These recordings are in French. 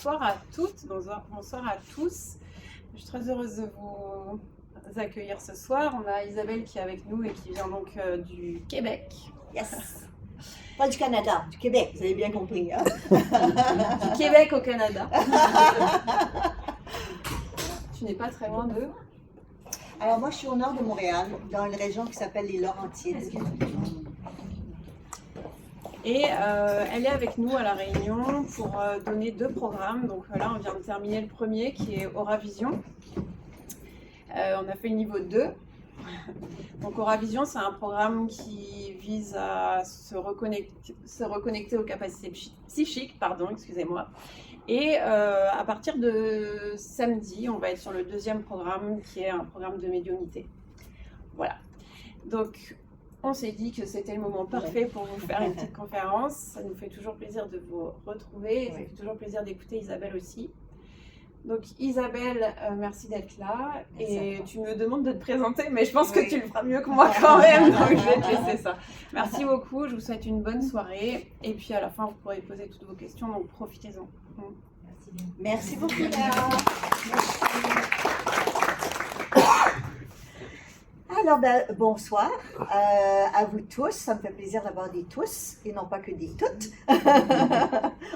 bonsoir à toutes, bonsoir à tous. Je suis très heureuse de vous accueillir ce soir. On a Isabelle qui est avec nous et qui vient donc du Québec. Yes! Pas du Canada, du Québec, vous avez bien compris. Hein? Du Québec au Canada. Tu n'es pas très loin de... Alors moi, je suis au nord de Montréal, dans une région qui s'appelle les Laurentides. Et elle est avec nous à La Réunion pour donner 2 programmes. Donc là, on vient de terminer le premier qui est Auravision. On a fait le niveau 2. Donc Auravision, c'est un programme qui vise à se reconnecter aux capacités psychiques, excusez-moi. Et à partir de samedi, on va être sur le 2e programme qui est un programme de médiumnité. Voilà. Donc on s'est dit que c'était le moment parfait pour vous faire une petite conférence. Ça nous fait toujours plaisir de vous retrouver. Ça fait toujours plaisir d'écouter Isabelle aussi. Donc Isabelle, merci d'être là. Et tu me demandes de te présenter, mais je pense que tu le feras mieux que moi quand même. Donc je vais te laisser ça. Merci beaucoup. Je vous souhaite une bonne soirée. Et puis à la fin, vous pourrez poser toutes vos questions. Donc profitez-en. Merci beaucoup, Léa. Alors, bonsoir à vous tous. Ça me fait plaisir d'avoir des tous et non pas que des toutes.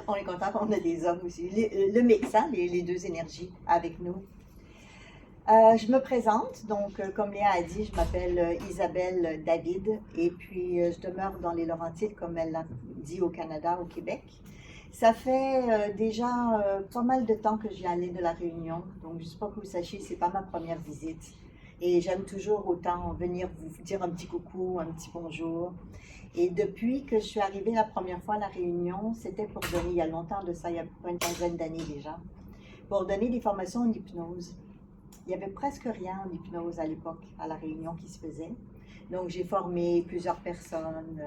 On est content qu'on ait des hommes aussi. Le mix, hein, les deux énergies avec nous. Je me présente. Donc, comme Léa a dit, je m'appelle Isabelle David et puis je demeure dans les Laurentides, comme elle l'a dit, au Canada, au Québec. Ça fait déjà pas mal de temps que j'y allais de La Réunion. Donc, juste pour que vous sachiez, c'est pas ma première visite. Et j'aime toujours autant venir vous dire un petit coucou, un petit bonjour. Et depuis que je suis arrivée la première fois à La Réunion, c'était pour donner, il y a longtemps de ça, il y a une quinzaine d'années déjà, pour donner des formations en hypnose. Il n'y avait presque rien en hypnose à l'époque, à La Réunion, qui se faisait. Donc, j'ai formé plusieurs personnes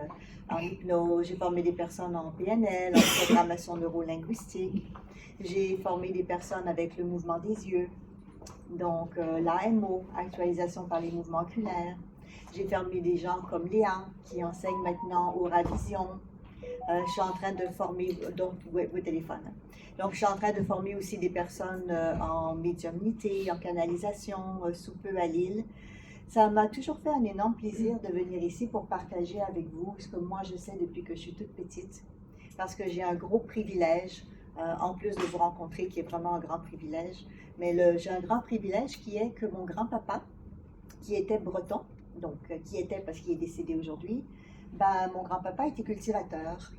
en hypnose, j'ai formé des personnes en PNL, en programmation neurolinguistique. J'ai formé des personnes avec le mouvement des yeux. Donc, l'AMO, actualisation par les mouvements oculaires. J'ai formé des gens comme Léa, qui enseigne maintenant Auravision. Je suis en train de former, donc, vos téléphones. Donc, je suis en train de former aussi des personnes en médiumnité, en canalisation, sous peu à Lille. Ça m'a toujours fait un énorme plaisir de venir ici pour partager avec vous ce que moi je sais depuis que je suis toute petite. Parce que j'ai un gros privilège, en plus de vous rencontrer, qui est vraiment un grand privilège. Mais j'ai un grand privilège qui est que mon grand-papa, qui était breton, donc qui était parce qu'il est décédé aujourd'hui, mon grand-papa était cultivateur.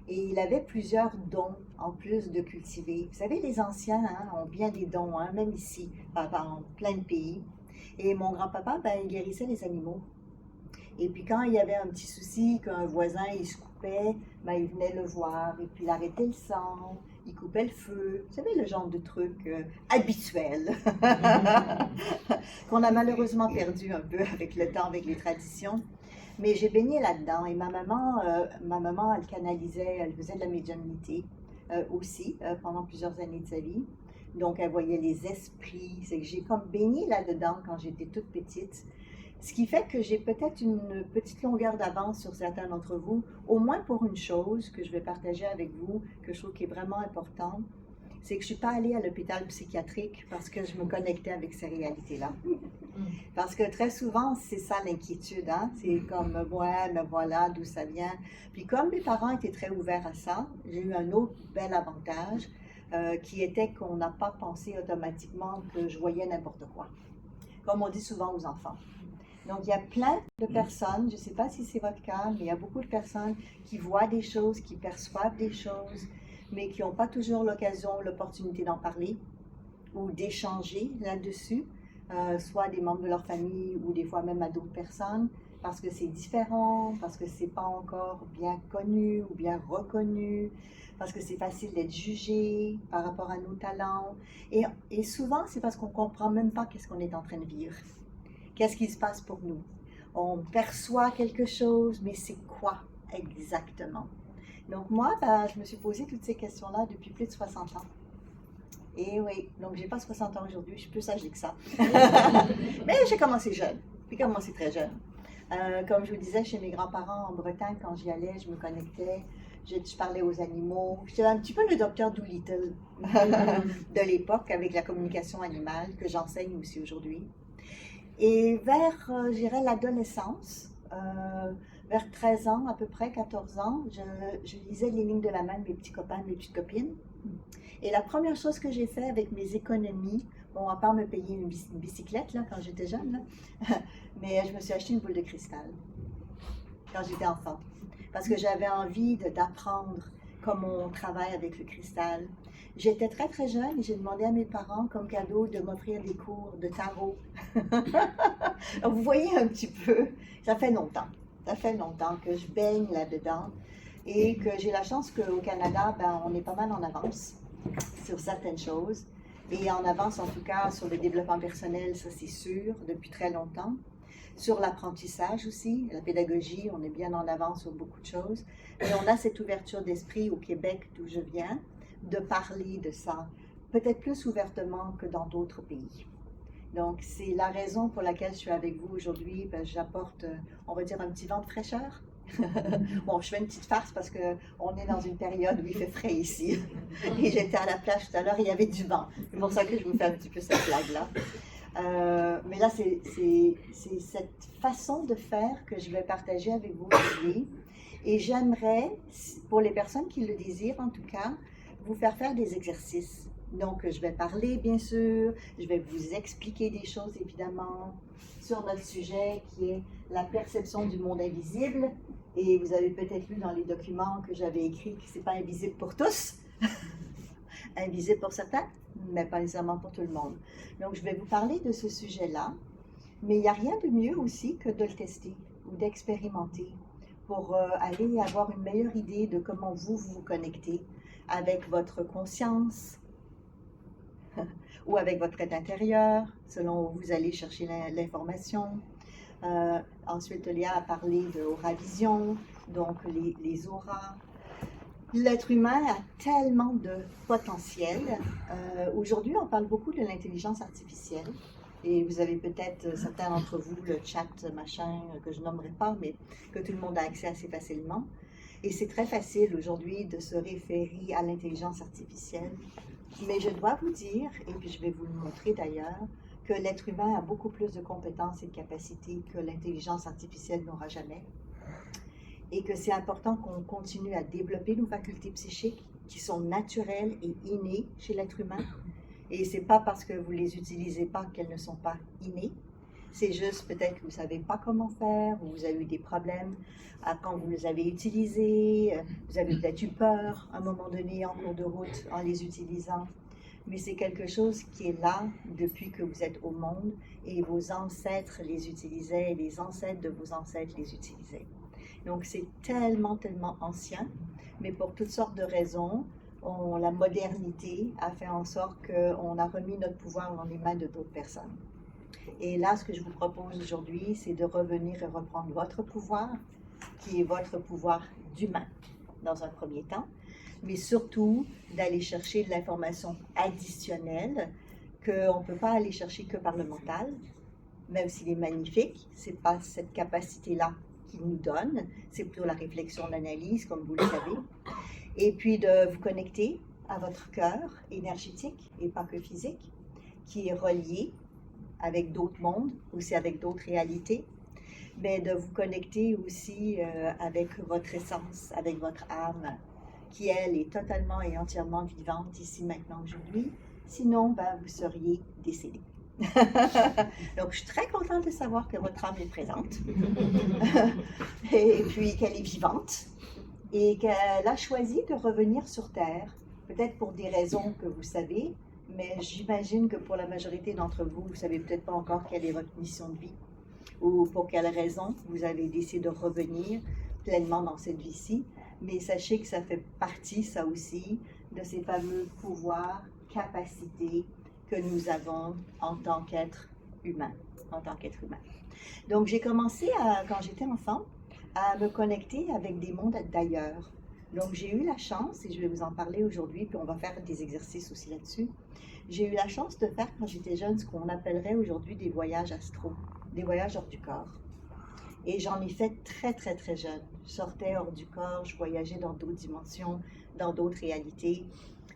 Et il avait plusieurs dons en plus de cultiver. Vous savez, les anciens ont bien des dons, même ici, dans plein de pays. Et mon grand-papa, il guérissait les animaux. Et puis quand il y avait un petit souci, qu'un voisin, il se coupait, il venait le voir, et puis il arrêtait le sang, il coupait le feu. Vous savez, le genre de truc habituel qu'on a malheureusement perdu un peu avec le temps, avec les traditions. Mais j'ai baigné là-dedans et ma maman, elle canalisait, elle faisait de la médiumnité aussi pendant plusieurs années de sa vie. Donc, elle voyait les esprits. C'est que j'ai comme baigné là-dedans quand j'étais toute petite. Ce qui fait que j'ai peut-être une petite longueur d'avance sur certains d'entre vous, au moins pour une chose que je vais partager avec vous, que je trouve qui est vraiment importante, c'est que je ne suis pas allée à l'hôpital psychiatrique parce que je me connectais avec ces réalités-là. Parce que très souvent, c'est ça l'inquiétude, c'est comme, ouais, mais voilà d'où ça vient. Puis comme mes parents étaient très ouverts à ça, j'ai eu un autre bel avantage, qui était qu'on n'a pas pensé automatiquement que je voyais n'importe quoi. Comme on dit souvent aux enfants. Donc, il y a plein de personnes, je ne sais pas si c'est votre cas, mais il y a beaucoup de personnes qui voient des choses, qui perçoivent des choses, mais qui n'ont pas toujours l'occasion, l'opportunité d'en parler ou d'échanger là-dessus, soit des membres de leur famille ou des fois même à d'autres personnes, parce que c'est différent, parce que ce n'est pas encore bien connu ou bien reconnu, parce que c'est facile d'être jugé par rapport à nos talents. Et souvent, c'est parce qu'on ne comprend même pas qu'est-ce qu'on est en train de vivre. Qu'est-ce qui se passe pour nous? On perçoit quelque chose, mais c'est quoi exactement? Donc moi, je me suis posé toutes ces questions-là depuis plus de 60 ans. Et oui, donc j'ai pas 60 ans aujourd'hui, je suis plus âgée que ça. Mais j'ai commencé jeune, j'ai commencé très jeune. Comme je vous disais, chez mes grands-parents en Bretagne, quand j'y allais, je me connectais. Je parlais aux animaux. J'étais un petit peu le docteur Dolittle de l'époque avec la communication animale que j'enseigne aussi aujourd'hui. Et vers, je dirais, l'adolescence, vers 13 ans, à peu près 14 ans, je lisais les lignes de la main de mes petits copains, mes petites copines. Et la première chose que j'ai fait avec mes économies, bon, à part me payer une bicyclette là, quand j'étais jeune, là, mais je me suis acheté une boule de cristal quand j'étais enfant. Parce que j'avais envie d'apprendre comment on travaille avec le cristal. J'étais très très jeune et j'ai demandé à mes parents comme cadeau de m'offrir des cours de tarot. Donc, vous voyez un petit peu, ça fait longtemps que je baigne là-dedans et que j'ai la chance qu'au Canada, ben, on est pas mal en avance sur certaines choses et en avance en tout cas sur le développement personnel, ça c'est sûr, depuis très longtemps. Sur l'apprentissage aussi, la pédagogie, on est bien en avance sur beaucoup de choses. Mais on a cette ouverture d'esprit au Québec d'où je viens, de parler de ça, peut-être plus ouvertement que dans d'autres pays. Donc, c'est la raison pour laquelle je suis avec vous aujourd'hui. Ben, j'apporte, on va dire, un petit vent de fraîcheur. Bon, je fais une petite farce parce qu'on est dans une période où il fait frais ici. Et j'étais à la plage tout à l'heure, il y avait du vent. C'est pour ça que je vous fais un petit peu cette blague-là. Mais là, c'est cette façon de faire que je vais partager avec vous aujourd'hui. Et j'aimerais, pour les personnes qui le désirent en tout cas, vous faire des exercices. Donc, je vais parler, bien sûr, je vais vous expliquer des choses, évidemment, sur notre sujet qui est la perception du monde invisible. Et vous avez peut-être lu dans les documents que j'avais écrits que ce n'est pas invisible pour tous, invisible pour certains, mais pas nécessairement pour tout le monde. Donc, je vais vous parler de ce sujet-là, mais il n'y a rien de mieux aussi que de le tester ou d'expérimenter pour aller avoir une meilleure idée de comment vous connectez avec votre conscience ou avec votre être intérieur, selon où vous allez chercher l'information. Ensuite, Léa a parlé de aura-vision, donc les auras. L'être humain a tellement de potentiel. Aujourd'hui, on parle beaucoup de l'intelligence artificielle. Et vous avez peut-être, certains d'entre vous, le chat machin, que je nommerai pas, mais que tout le monde a accès assez facilement. Et c'est très facile aujourd'hui de se référer à l'intelligence artificielle. Mais je dois vous dire, et puis je vais vous le montrer d'ailleurs, que l'être humain a beaucoup plus de compétences et de capacités que l'intelligence artificielle n'aura jamais. Et que c'est important qu'on continue à développer nos facultés psychiques qui sont naturelles et innées chez l'être humain. Et c'est pas parce que vous les utilisez pas qu'elles ne sont pas innées. C'est juste peut-être que vous savez pas comment faire, ou vous avez eu des problèmes quand vous les avez utilisés, vous avez peut-être eu peur à un moment donné en cours de route en les utilisant. Mais c'est quelque chose qui est là depuis que vous êtes au monde et vos ancêtres les utilisaient et les ancêtres de vos ancêtres les utilisaient. Donc c'est tellement ancien, mais pour toutes sortes de raisons, la modernité a fait en sorte qu'on a remis notre pouvoir dans les mains de d'autres personnes. Et là, ce que je vous propose aujourd'hui, c'est de revenir et reprendre votre pouvoir, qui est votre pouvoir d'humain, dans un premier temps, mais surtout d'aller chercher de l'information additionnelle qu'on ne peut pas aller chercher que par le mental, même s'il est magnifique, ce n'est pas cette capacité-là qu'il nous donne, c'est plutôt la réflexion, l'analyse, comme vous le savez, et puis de vous connecter à votre cœur énergétique et pas que physique, qui est relié avec d'autres mondes, aussi avec d'autres réalités, mais de vous connecter aussi avec votre essence, avec votre âme, qui elle est totalement et entièrement vivante ici maintenant aujourd'hui, sinon ben, vous seriez décédé. Donc je suis très contente de savoir que votre âme est présente, et puis qu'elle est vivante, et qu'elle a choisi de revenir sur Terre, peut-être pour des raisons que vous savez, mais j'imagine que pour la majorité d'entre vous, vous ne savez peut-être pas encore quelle est votre mission de vie, ou pour quelle raison vous avez décidé de revenir pleinement dans cette vie-ci, mais sachez que ça fait partie, ça aussi, de ces fameux pouvoirs, capacités que nous avons en tant qu'être humain, Donc j'ai commencé, quand j'étais enfant, à me connecter avec des mondes d'ailleurs. Donc j'ai eu la chance, et je vais vous en parler aujourd'hui, puis on va faire des exercices aussi là-dessus. J'ai eu la chance de faire quand j'étais jeune ce qu'on appellerait aujourd'hui des voyages astro, des voyages hors du corps. Et j'en ai fait très, très, très jeune. Je sortais hors du corps, je voyageais dans d'autres dimensions, dans d'autres réalités.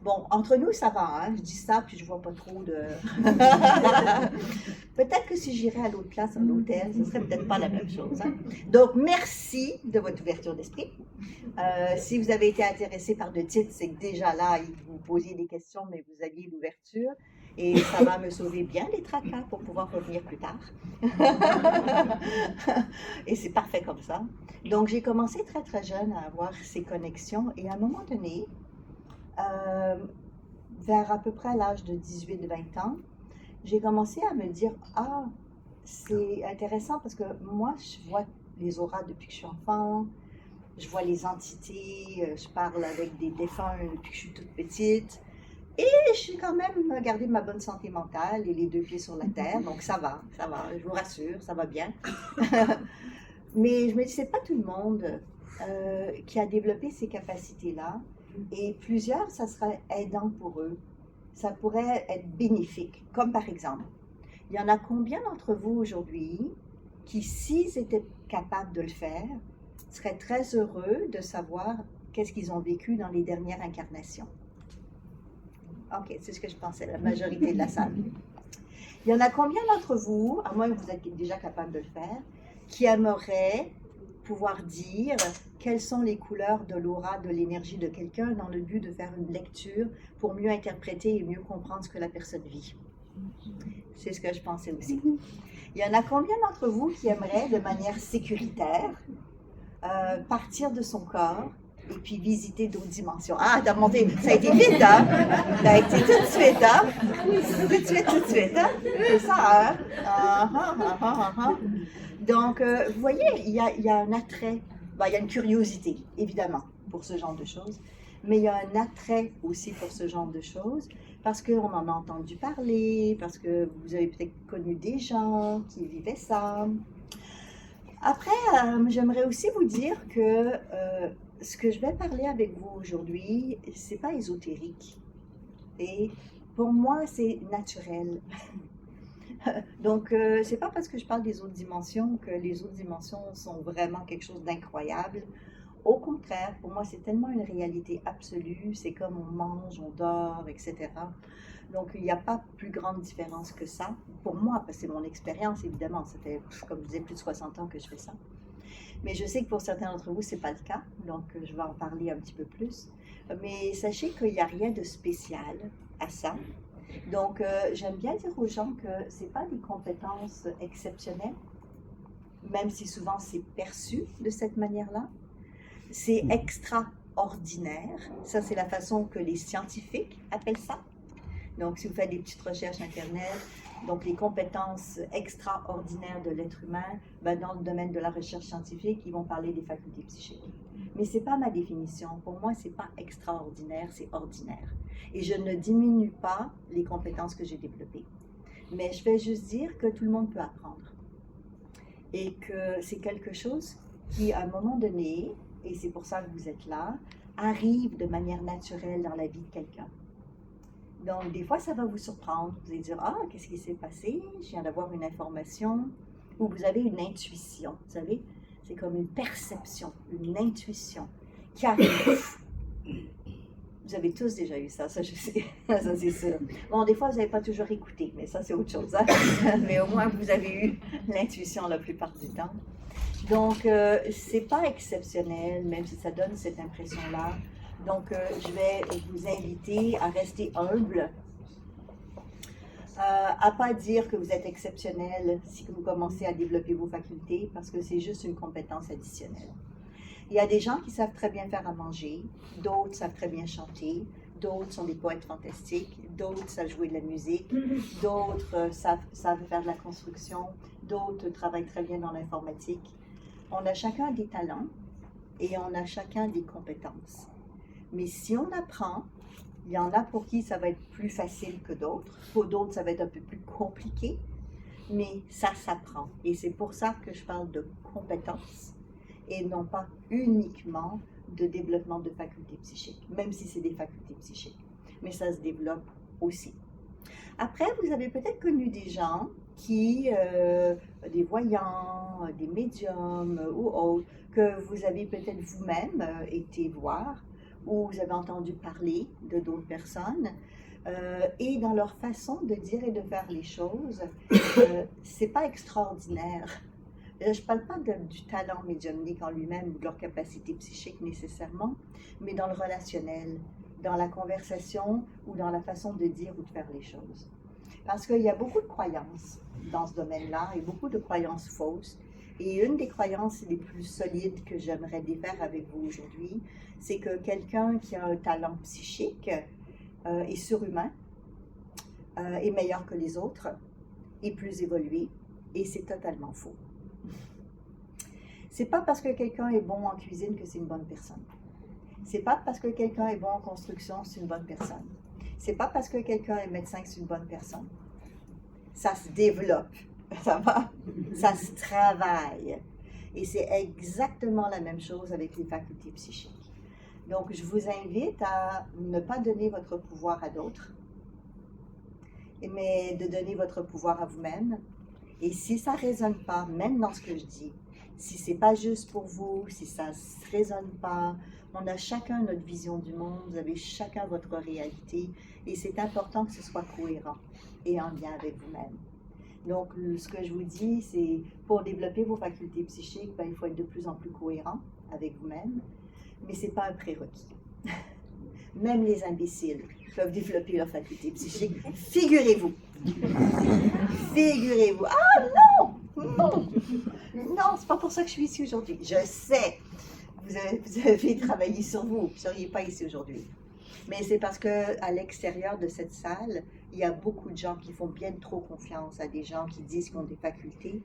Bon, entre nous, ça va, hein? Je dis ça, puis je vois pas trop de... Peut-être que si j'irais à l'autre place, à l'hôtel, ce serait peut-être pas la même chose, hein? Donc, merci de votre ouverture d'esprit. Si vous avez été intéressé par le titre, c'est que déjà là, vous posiez des questions, mais vous aviez l'ouverture. Et ça va me sauver bien les tracas pour pouvoir revenir plus tard. Et c'est parfait comme ça. Donc, j'ai commencé très, très jeune à avoir ces connexions. Et à un moment donné, vers à peu près l'âge de 18-20 ans, j'ai commencé à me dire, ah, c'est intéressant parce que moi, je vois les auras depuis que je suis enfant, je vois les entités, je parle avec des défunts depuis que je suis toute petite. Et je suis quand même gardé ma bonne santé mentale et les deux pieds sur la terre, donc ça va, je vous rassure, ça va bien. Mais je me dis, c'est pas tout le monde qui a développé ces capacités-là, et plusieurs, ça serait aidant pour eux. Ça pourrait être bénéfique, comme par exemple, il y en a combien d'entre vous aujourd'hui qui, s'ils étaient capables de le faire, seraient très heureux de savoir qu'est-ce qu'ils ont vécu dans les dernières incarnations? Ok, c'est ce que je pensais, la majorité de la salle. Il y en a combien d'entre vous, à moins que vous êtes déjà capable de le faire, qui aimeraient pouvoir dire quelles sont les couleurs de l'aura, de l'énergie de quelqu'un dans le but de faire une lecture pour mieux interpréter et mieux comprendre ce que la personne vit? C'est ce que je pensais aussi. Il y en a combien d'entre vous qui aimeraient, de manière sécuritaire, partir de son corps et puis visiter d'autres dimensions? Ah, t'as monté, ça a été vite, hein? Ça a été tout de suite, hein? Tout de suite, hein? C'est ça, hein? Donc, vous voyez, il y a un attrait, ben, il y a une curiosité, évidemment, pour ce genre de choses, mais il y a un attrait aussi pour ce genre de choses, parce qu'on en a entendu parler, parce que vous avez peut-être connu des gens qui vivaient ça. Après, j'aimerais aussi vous dire que ce que je vais parler avec vous aujourd'hui, c'est pas ésotérique. Et pour moi, c'est naturel. Donc, c'est pas parce que je parle des autres dimensions que les autres dimensions sont vraiment quelque chose d'incroyable. Au contraire, pour moi, c'est tellement une réalité absolue. C'est comme on mange, on dort, etc. Donc, il n'y a pas plus grande différence que ça. Pour moi, parce que c'est mon expérience, évidemment. Ça fait, comme je disais, plus de 60 ans que je fais ça. Mais je sais que pour certains d'entre vous, ce n'est pas le cas. Donc, je vais en parler un petit peu plus. Mais sachez qu'il n'y a rien de spécial à ça. Donc, j'aime bien dire aux gens que ce n'est pas des compétences exceptionnelles, même si souvent c'est perçu de cette manière-là. C'est extraordinaire. Ça, c'est la façon que les scientifiques appellent ça. Donc, si vous faites des petites recherches Internet, donc les compétences extraordinaires de l'être humain, ben, dans le domaine de la recherche scientifique, ils vont parler des facultés psychiques. Mais ce n'est pas ma définition. Pour moi, ce n'est pas extraordinaire, c'est ordinaire. Et je ne diminue pas les compétences que j'ai développées. Mais je vais juste dire que tout le monde peut apprendre. Et que c'est quelque chose qui, à un moment donné, et c'est pour ça que vous êtes là, arrive de manière naturelle dans la vie de quelqu'un. Donc, des fois, ça va vous surprendre. Vous allez dire, ah, qu'est-ce qui s'est passé? Je viens d'avoir une information. Ou vous avez une intuition. Vous savez, c'est comme une perception, une intuition qui arrive. Vous avez tous déjà eu ça, je sais. Ça, c'est sûr. Bon, des fois, vous n'avez pas toujours écouté, mais ça, c'est autre chose. Hein? Mais au moins, vous avez eu l'intuition la plupart du temps. Donc, c'est pas exceptionnel, même si ça donne cette impression-là. Donc, je vais vous inviter à rester humble, à ne pas dire que vous êtes exceptionnel si vous commencez à développer vos facultés, parce que c'est juste une compétence additionnelle. Il y a des gens qui savent très bien faire à manger, d'autres savent très bien chanter, d'autres sont des poètes fantastiques, d'autres savent jouer de la musique, d'autres savent faire de la construction, d'autres travaillent très bien dans l'informatique. On a chacun des talents et on a chacun des compétences. Mais si on apprend, il y en a pour qui ça va être plus facile que d'autres, pour d'autres ça va être un peu plus compliqué, mais ça s'apprend. Et c'est pour ça que je parle de compétences et non pas uniquement de développement de facultés psychiques, même si c'est des facultés psychiques. Mais ça se développe aussi. Après, vous avez peut-être connu des gens qui, des voyants, des médiums ou autres, que vous avez peut-être vous-même été voir ou vous avez entendu parler de d'autres personnes. Et dans leur façon de dire et de faire les choses, c'est pas extraordinaire. Je ne parle pas du talent médiumnique en lui-même ou de leur capacité psychique nécessairement, mais dans le relationnel, dans la conversation ou dans la façon de dire ou de faire les choses. Parce qu'il y a beaucoup de croyances dans ce domaine-là et beaucoup de croyances fausses. Et une des croyances les plus solides que j'aimerais défaire avec vous aujourd'hui, c'est que quelqu'un qui a un talent psychique est surhumain, est meilleur que les autres, est plus évolué, et c'est totalement faux. C'est pas parce que quelqu'un est bon en cuisine que c'est une bonne personne. C'est pas parce que quelqu'un est bon en construction que c'est une bonne personne. C'est pas parce que quelqu'un est médecin que c'est une bonne personne. Ça se développe, ça va? Ça se travaille. Et c'est exactement la même chose avec les facultés psychiques. Donc, je vous invite à ne pas donner votre pouvoir à d'autres, mais de donner votre pouvoir à vous-même. Et si ça ne résonne pas, même dans ce que je dis, si ce n'est pas juste pour vous, si ça ne résonne pas, on a chacun notre vision du monde, vous avez chacun votre réalité, et c'est important que ce soit cohérent et en lien avec vous-même. Donc, ce que je vous dis, c'est pour développer vos facultés psychiques, il faut être de plus en plus cohérent avec vous-même, mais ce n'est pas un prérequis. Même les imbéciles peuvent développer leurs facultés psychiques. Figurez-vous. Figurez-vous. Ah non! Non! Non, c'est pas pour ça que je suis ici aujourd'hui. Je sais. Vous avez travaillé sur vous. Vous ne seriez pas ici aujourd'hui. Mais c'est parce qu'à l'extérieur de cette salle, il y a beaucoup de gens qui font bien trop confiance à des gens qui disent qu'ils ont des facultés,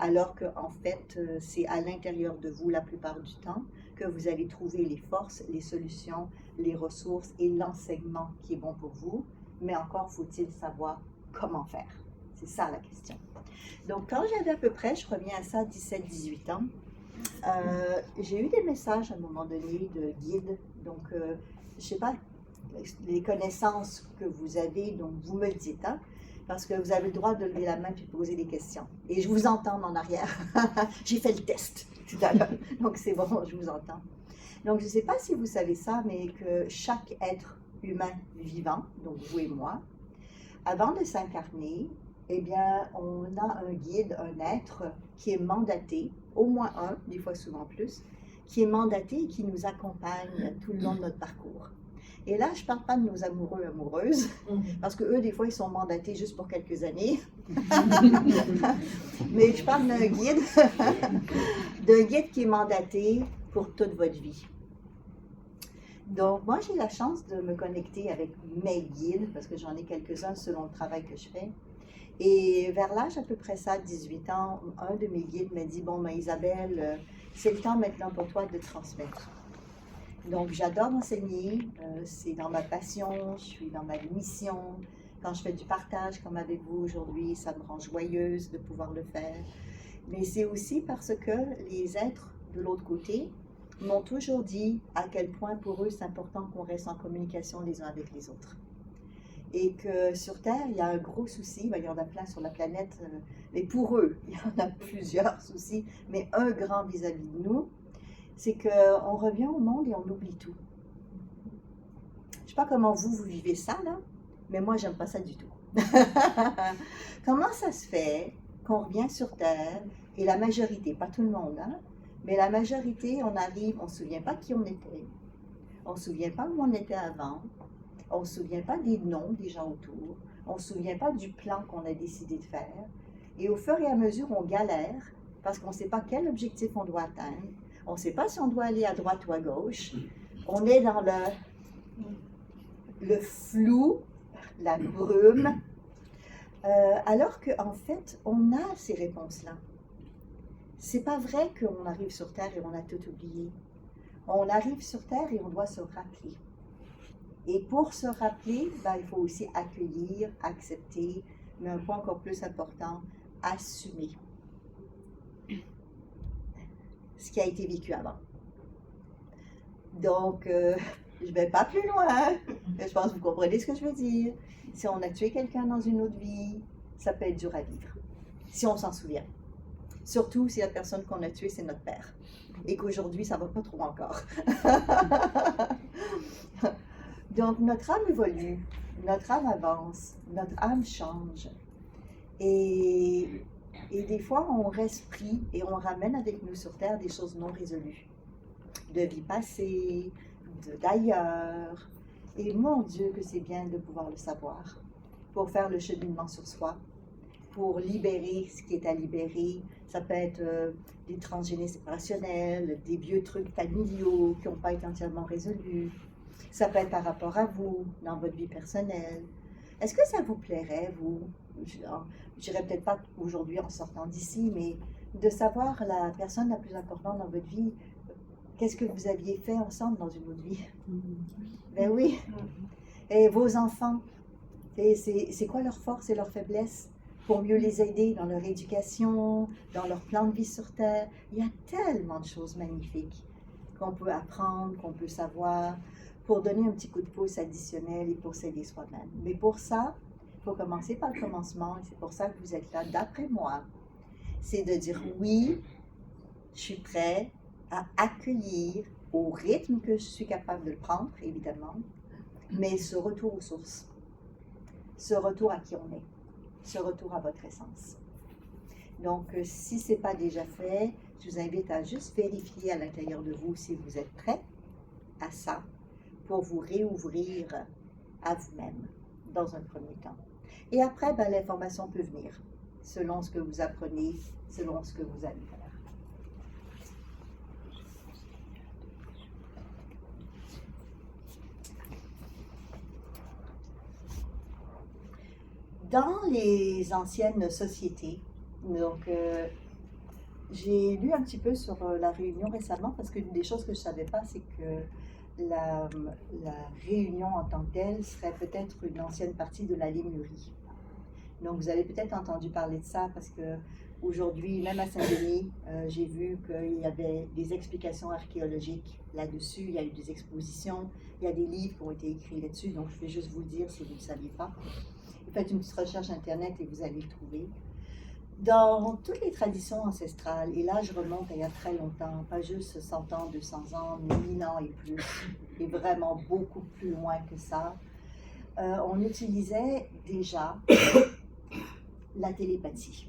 alors qu'en fait, c'est à l'intérieur de vous la plupart du temps que vous allez trouver les forces, les solutions, les ressources et l'enseignement qui est bon pour vous. Mais encore faut-il savoir comment faire. C'est ça la question. Donc, quand j'avais à peu près, je reviens à ça, 17-18 ans, j'ai eu des messages à un moment donné de guides. Donc, je ne sais pas, les connaissances que vous avez, donc vous me le dites, hein, parce que vous avez le droit de lever la main et de poser des questions. Et je vous entends en arrière. J'ai fait le test tout à l'heure, donc c'est bon, je vous entends. Donc, je ne sais pas si vous savez ça, mais que chaque être humain vivant, donc vous et moi, avant de s'incarner, eh bien, on a un guide, un être qui est mandaté, au moins un, des fois souvent plus, qui est mandaté et qui nous accompagne tout le long de notre parcours. Et là, je ne parle pas de nos amoureux, amoureuses, parce qu'eux, des fois, ils sont mandatés juste pour quelques années. Mais je parle d'un guide qui est mandaté pour toute votre vie. Donc, moi, j'ai la chance de me connecter avec mes guides, parce que j'en ai quelques-uns selon le travail que je fais. Et vers l'âge à peu près ça, 18 ans, un de mes guides m'a dit, bon, Isabelle, c'est le temps maintenant pour toi de transmettre. Donc, j'adore enseigner, c'est dans ma passion, je suis dans ma mission. Quand je fais du partage comme avec vous aujourd'hui, ça me rend joyeuse de pouvoir le faire. Mais c'est aussi parce que les êtres de l'autre côté m'ont toujours dit à quel point pour eux c'est important qu'on reste en communication les uns avec les autres. Et que sur Terre, il y a un gros souci, il y en a plein sur la planète, mais pour eux, il y en a plusieurs soucis, mais un grand vis-à-vis de nous, c'est qu'on revient au monde et on oublie tout. Je ne sais pas comment vous vivez ça, là, mais moi, j'aime pas ça du tout. Comment ça se fait qu'on revient sur Terre, et la majorité, pas tout le monde, hein, mais la majorité, on arrive, on ne se souvient pas qui on était, on ne se souvient pas où on était avant, on ne se souvient pas des noms des gens autour, on ne se souvient pas du plan qu'on a décidé de faire, et au fur et à mesure, on galère, parce qu'on ne sait pas quel objectif on doit atteindre, on ne sait pas si on doit aller à droite ou à gauche, on est dans le flou, la brume, alors qu'en fait, on a ces réponses-là. C'est pas vrai qu'on arrive sur Terre et on a tout oublié. On arrive sur Terre et on doit se rappeler. Et pour se rappeler, il faut aussi accueillir, accepter, mais un point encore plus important, assumer ce qui a été vécu avant. Donc, Je vais pas plus loin. Je pense que vous comprenez ce que je veux dire. Si on a tué quelqu'un dans une autre vie, ça peut être dur à vivre, si on s'en souvient. Surtout si la personne qu'on a tuée, c'est notre père. Et qu'aujourd'hui, ça va pas trop encore. Donc, notre âme évolue, notre âme avance, notre âme change. Et des fois, on reste pris et on ramène avec nous sur Terre des choses non résolues. De vie passée, d'ailleurs. Et mon Dieu, que c'est bien de pouvoir le savoir. Pour faire le cheminement sur soi, pour libérer ce qui est à libérer. Ça peut être des transgénérationnels, des vieux trucs familiaux qui n'ont pas été entièrement résolus. Ça peut être par rapport à vous, dans votre vie personnelle. Est-ce que ça vous plairait, vous, je dirais peut-être pas aujourd'hui en sortant d'ici, mais de savoir la personne la plus importante dans votre vie, qu'est-ce que vous aviez fait ensemble dans une autre vie? Ben oui. Et vos enfants, c'est quoi leur force et leur faiblesse pour mieux les aider dans leur éducation, dans leur plan de vie sur Terre? Il y a tellement de choses magnifiques qu'on peut apprendre, qu'on peut savoir, pour donner un petit coup de pouce additionnel et pour s'aider soi-même. Mais pour ça, il faut commencer par le commencement, et c'est pour ça que vous êtes là, d'après moi. C'est de dire oui, je suis prêt à accueillir au rythme que je suis capable de le prendre, évidemment, mais ce retour aux sources, ce retour à qui on est, ce retour à votre essence. Donc, si ce n'est pas déjà fait, je vous invite à juste vérifier à l'intérieur de vous si vous êtes prêt à ça, pour vous réouvrir à vous-même dans un premier temps. Et après, ben, l'information peut venir, selon ce que vous apprenez, selon ce que vous allez faire. Dans les anciennes sociétés, donc j'ai lu un petit peu sur la Réunion récemment, parce qu'une des choses que je ne savais pas, c'est que la Réunion en tant que telle serait peut-être une ancienne partie de la Lémurie. Donc vous avez peut-être entendu parler de ça, parce que aujourd'hui, même à Saint-Denis, j'ai vu qu'il y avait des explications archéologiques là-dessus, il y a eu des expositions, il y a des livres qui ont été écrits là-dessus, donc je vais juste vous le dire si vous ne le saviez pas. Faites une petite recherche Internet et vous allez le trouver. Dans toutes les traditions ancestrales, et là je remonte à il y a très longtemps, pas juste 100 ans, 200 ans, 1000 ans et plus, et vraiment beaucoup plus loin que ça, on utilisait déjà la télépathie.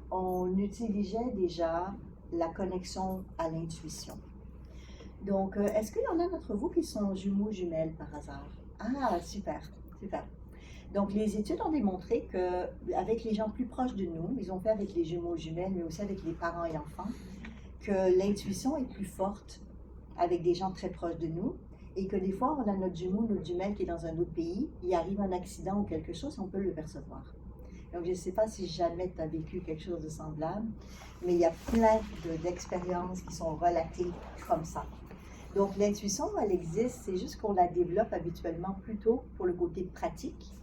On utilisait déjà la connexion à l'intuition. Donc, est-ce qu'il y en a d'entre vous qui sont jumeaux, jumelles par hasard? Ah, super, super. Donc, les études ont démontré qu'avec les gens plus proches de nous, ils ont fait avec les jumeaux jumelles, mais aussi avec les parents et enfants, que l'intuition est plus forte avec des gens très proches de nous et que des fois, on a notre jumeau, notre jumelle qui est dans un autre pays, il arrive un accident ou quelque chose, on peut le percevoir. Donc, je ne sais pas si jamais tu as vécu quelque chose de semblable, mais il y a plein d'expériences qui sont relatées comme ça. Donc, l'intuition, elle existe, c'est juste qu'on la développe habituellement plutôt pour le côté pratique,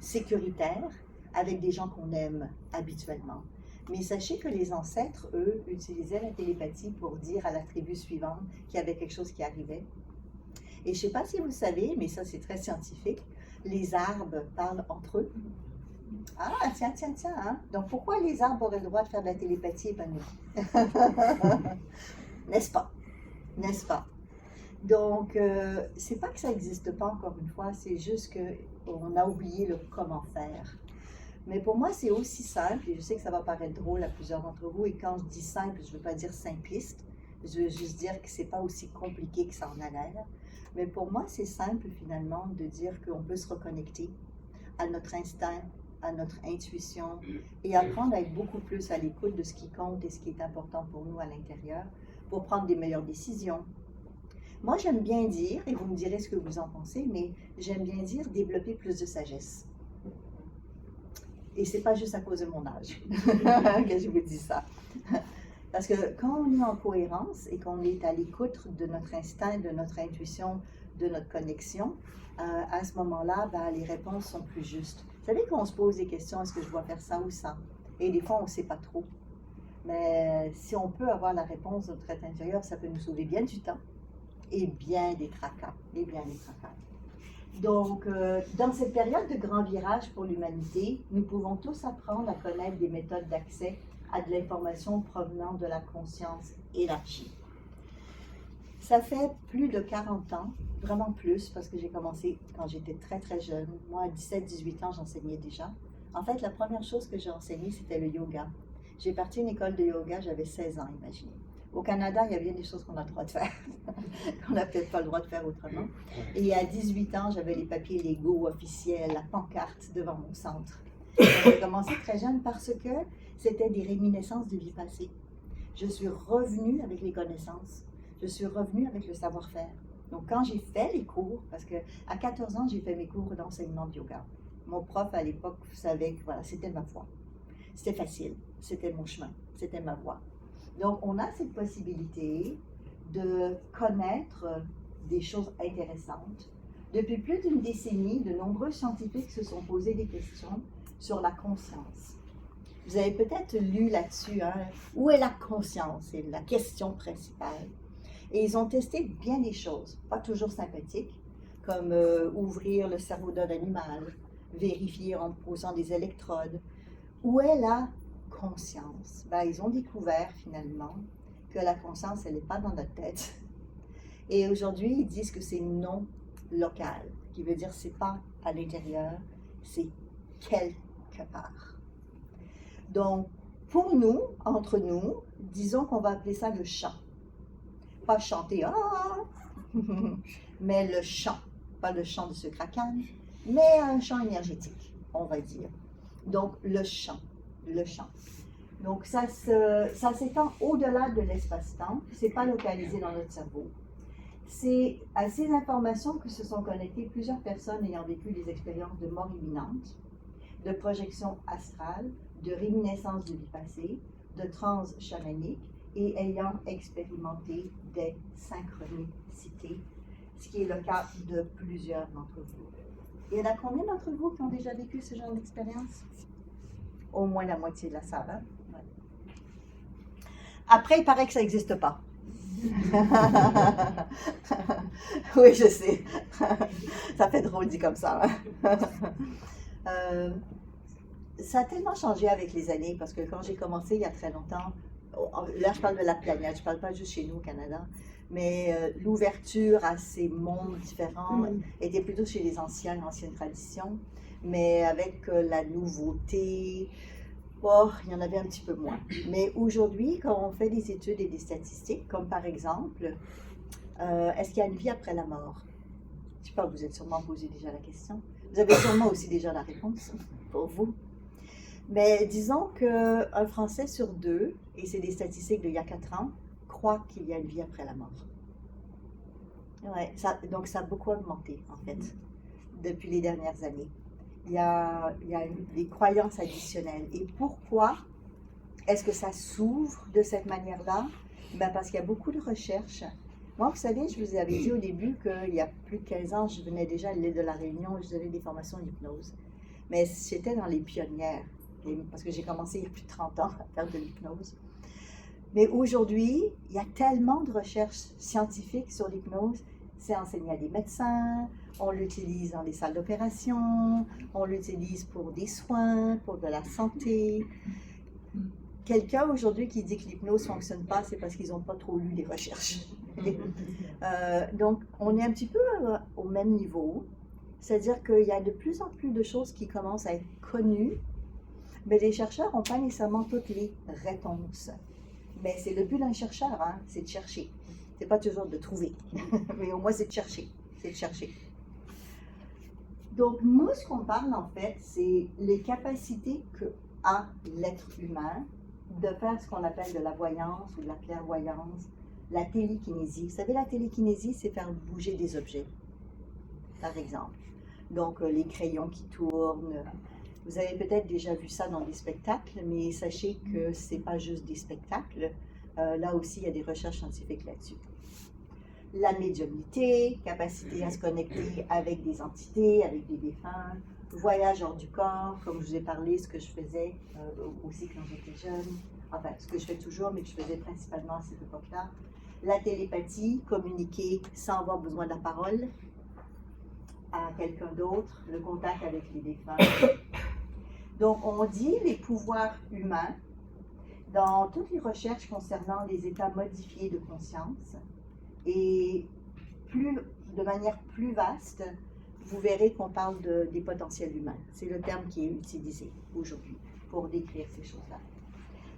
sécuritaire, avec des gens qu'on aime habituellement. Mais sachez que les ancêtres, eux, utilisaient la télépathie pour dire à la tribu suivante qu'il y avait quelque chose qui arrivait. Et je ne sais pas si vous le savez, mais ça c'est très scientifique, les arbres parlent entre eux. Ah, tiens, hein? Donc pourquoi les arbres auraient le droit de faire de la télépathie et pas nous? N'est-ce pas? N'est-ce pas? Donc, c'est pas que ça n'existe pas, encore une fois, c'est juste qu'on a oublié le comment faire. Mais pour moi, c'est aussi simple, et je sais que ça va paraître drôle à plusieurs d'entre vous, et quand je dis simple, je ne veux pas dire simpliste, je veux juste dire que c'est pas aussi compliqué que ça en a l'air. Mais pour moi, c'est simple, finalement, de dire qu'on peut se reconnecter à notre instinct, à notre intuition, et apprendre à être beaucoup plus à l'écoute de ce qui compte et ce qui est important pour nous à l'intérieur, pour prendre des meilleures décisions. Moi, j'aime bien dire, et vous me direz ce que vous en pensez, mais j'aime bien dire développer plus de sagesse. Et c'est pas juste à cause de mon âge que je vous dis ça. Parce que quand on est en cohérence et qu'on est à l'écoute de notre instinct, de notre intuition, de notre connexion, à ce moment-là, ben, les réponses sont plus justes. Vous savez qu'on se pose des questions, est-ce que je dois faire ça ou ça? Et des fois, on ne sait pas trop. Mais si on peut avoir la réponse de notre être intérieur, ça peut nous sauver bien du temps. et bien des tracas. Donc, dans cette période de grand virage pour l'humanité, nous pouvons tous apprendre à connaître des méthodes d'accès à de l'information provenant de la conscience élargie. Ça fait plus de 40 ans, vraiment plus, parce que j'ai commencé quand j'étais très très jeune. Moi, à 17-18 ans, j'enseignais déjà. En fait, la première chose que j'ai enseignée, c'était le yoga. J'ai parti une école de yoga, j'avais 16 ans, imaginez. Au Canada, il y a bien des choses qu'on a le droit de faire, qu'on n'a peut-être pas le droit de faire autrement. Et à 18 ans, j'avais les papiers légaux officiels, la pancarte devant mon centre. J'ai commencé très jeune parce que c'était des réminiscences de vie passée. Je suis revenue avec les connaissances, je suis revenue avec le savoir-faire. Donc quand j'ai fait les cours, parce qu'à 14 ans, j'ai fait mes cours d'enseignement de yoga. Mon prof à l'époque savait que voilà, c'était ma voie. C'était facile, c'était mon chemin, c'était ma voie. Donc, on a cette possibilité de connaître des choses intéressantes. Depuis plus d'une décennie, de nombreux scientifiques se sont posés des questions sur la conscience. Vous avez peut-être lu là-dessus, hein, où est la conscience? C'est la question principale. Et ils ont testé bien des choses, pas toujours sympathiques, comme ouvrir le cerveau d'un animal, vérifier en posant des électrodes. Où est la conscience? Ben, ils ont découvert finalement que la conscience, elle n'est pas dans notre tête. Et aujourd'hui, ils disent que c'est non local, qui veut dire c'est pas à l'intérieur, c'est quelque part. Donc, pour nous, entre nous, disons qu'on va appeler ça le chant. Pas chanter, ah, mais le chant. Pas le chant de ce kraken, mais un chant énergétique, on va dire. Donc, le chant. Donc, ça s'étend au-delà de l'espace-temps. Ce n'est pas localisé dans notre cerveau. C'est à ces informations que se sont connectées plusieurs personnes ayant vécu des expériences de mort imminente, de projection astrale, de réminiscence de vie passée, de transe chamanique et ayant expérimenté des synchronicités, ce qui est le cas de plusieurs d'entre vous. Il y en a combien d'entre vous qui ont déjà vécu ce genre d'expérience? Au moins la moitié de la salle. Hein? Ouais. Après, il paraît que ça n'existe pas. Oui, je sais. Ça fait drôle dit comme ça. Hein? Ça a tellement changé avec les années, parce que quand j'ai commencé il y a très longtemps, là je parle de la planète, je ne parle pas juste chez nous au Canada, mais l'ouverture à ces mondes différents était plutôt chez les anciennes traditions, mais avec la nouveauté, oh, il y en avait un petit peu moins. Mais aujourd'hui, quand on fait des études et des statistiques, comme par exemple, est-ce qu'il y a une vie après la mort? Je ne sais pas, vous êtes sûrement posé déjà la question. Vous avez sûrement aussi déjà la réponse pour vous. Mais disons qu'un Français sur deux, et c'est des statistiques d'il y a 4 ans, croit qu'il y a une vie après la mort. Ouais, donc ça a beaucoup augmenté, en fait, depuis les dernières années. Il y a des croyances additionnelles. Et pourquoi est-ce que ça s'ouvre de cette manière-là? Ben parce qu'il y a beaucoup de recherches. Moi, vous savez, je vous avais dit au début qu'il y a plus de 15 ans, je venais déjà à l'île de la Réunion, je donnais des formations d'hypnose. Mais j'étais dans les pionnières, parce que j'ai commencé il y a plus de 30 ans à faire de l'hypnose. Mais aujourd'hui, il y a tellement de recherches scientifiques sur l'hypnose. C'est enseigné à des médecins, on l'utilise dans les salles d'opération, on l'utilise pour des soins, pour de la santé. Quelqu'un aujourd'hui qui dit que l'hypnose ne fonctionne pas, c'est parce qu'ils n'ont pas trop lu les recherches. Donc, on est un petit peu au même niveau, c'est-à-dire qu'il y a de plus en plus de choses qui commencent à être connues, mais les chercheurs n'ont pas nécessairement toutes les réponses. Mais c'est le but d'un chercheur, hein, c'est de chercher. C'est pas toujours de trouver, mais au moins c'est de chercher. Donc, nous, ce qu'on parle en fait, c'est les capacités qu'a l'être humain de faire ce qu'on appelle de la voyance ou de la clairvoyance, la télékinésie. Vous savez, la télékinésie, c'est faire bouger des objets, par exemple. Donc, les crayons qui tournent. Vous avez peut-être déjà vu ça dans des spectacles, mais sachez que ce n'est pas juste des spectacles. Là aussi, il y a des recherches scientifiques là-dessus. La médiumnité, capacité à se connecter avec des entités, avec des défunts, voyage hors du corps, comme je vous ai parlé, ce que je faisais aussi quand j'étais jeune, enfin, ce que je fais toujours, mais que je faisais principalement à cette époque-là. la télépathie, communiquer sans avoir besoin de la parole à quelqu'un d'autre, le contact avec les défunts. Donc, on dit les pouvoirs humains dans toutes les recherches concernant les états modifiés de conscience et de manière plus vaste, vous verrez qu'on parle des potentiels humains. C'est le terme qui est utilisé aujourd'hui pour décrire ces choses-là.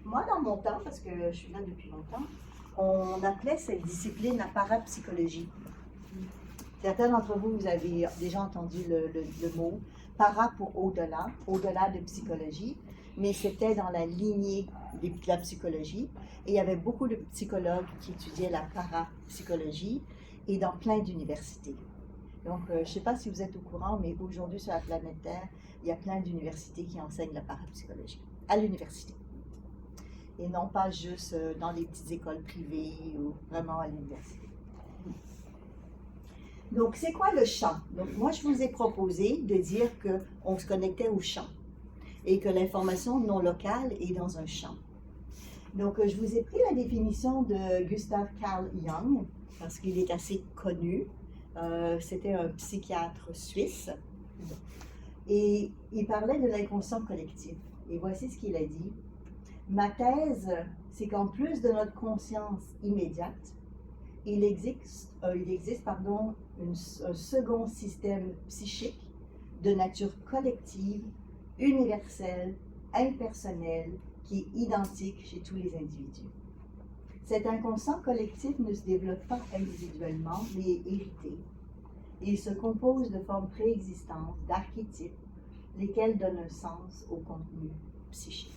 Moi, dans mon temps, parce que je suis là depuis longtemps, on appelait cette discipline la parapsychologie. Certains d'entre vous, vous avez déjà entendu le mot para pour au-delà, au-delà de psychologie, mais c'était dans la lignée de la psychologie. Et il y avait beaucoup de psychologues qui étudiaient la parapsychologie et dans plein d'universités. Donc, je ne sais pas si vous êtes au courant, mais aujourd'hui sur la planète Terre, il y a plein d'universités qui enseignent la parapsychologie à l'université. Et non pas juste dans les petites écoles privées ou vraiment à l'université. Donc, c'est quoi le champ? Donc, moi, je vous ai proposé de dire qu'on se connectait au champ et que l'information non locale est dans un champ. Donc, je vous ai pris la définition de Gustav Carl Jung, parce qu'il est assez connu. C'était un psychiatre suisse. Et il parlait de l'inconscient collectif. Et voici ce qu'il a dit. Ma thèse, c'est qu'en plus de notre conscience immédiate, il existe un second système psychique de nature collective, universelle, impersonnelle, qui est identique chez tous les individus. Cet inconscient collectif ne se développe pas individuellement, mais est hérité. Il se compose de formes préexistantes, d'archétypes, lesquels donnent un sens au contenu psychique.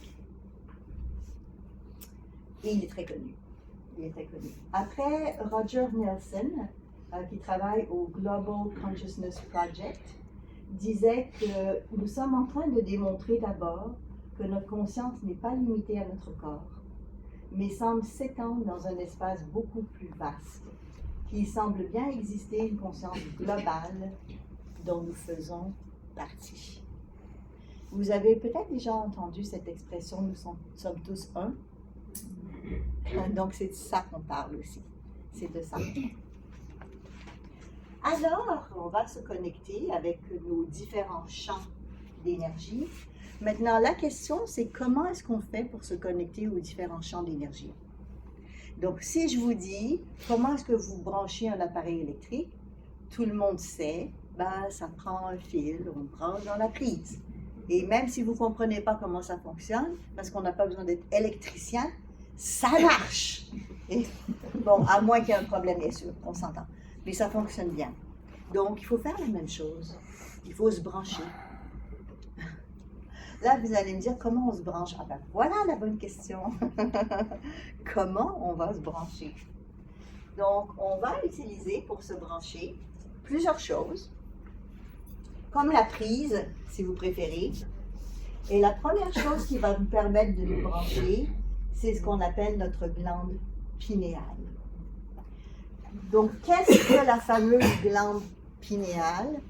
Et il est très connu. Après, Roger Nelson, qui travaille au Global Consciousness Project, disait que nous sommes en train de démontrer d'abord que notre conscience n'est pas limitée à notre corps, mais semble s'étendre dans un espace beaucoup plus vaste, qu'il semble bien exister une conscience globale dont nous faisons partie. Vous avez peut-être déjà entendu cette expression « nous sommes tous un ». Donc, c'est de ça qu'on parle aussi. C'est de ça. Alors, on va se connecter avec nos différents champs d'énergie. Maintenant, la question, c'est comment est-ce qu'on fait pour se connecter aux différents champs d'énergie? Donc, si je vous dis, comment est-ce que vous branchez un appareil électrique, tout le monde sait, ça prend un fil, on branche dans la prise. Et même si vous ne comprenez pas comment ça fonctionne, parce qu'on n'a pas besoin d'être électricien, ça marche. Et, bon, à moins qu'il y ait un problème, bien sûr, on s'entend. Mais ça fonctionne bien. Donc, il faut faire la même chose. Il faut se brancher. Là, vous allez me dire, comment on se branche? Ah ben, voilà la bonne question. Comment on va se brancher? Donc, on va utiliser pour se brancher plusieurs choses, comme la prise, si vous préférez. Et la première chose qui va nous permettre de nous brancher, c'est ce qu'on appelle notre glande pinéale. Donc, qu'est-ce que la fameuse glande pinéale?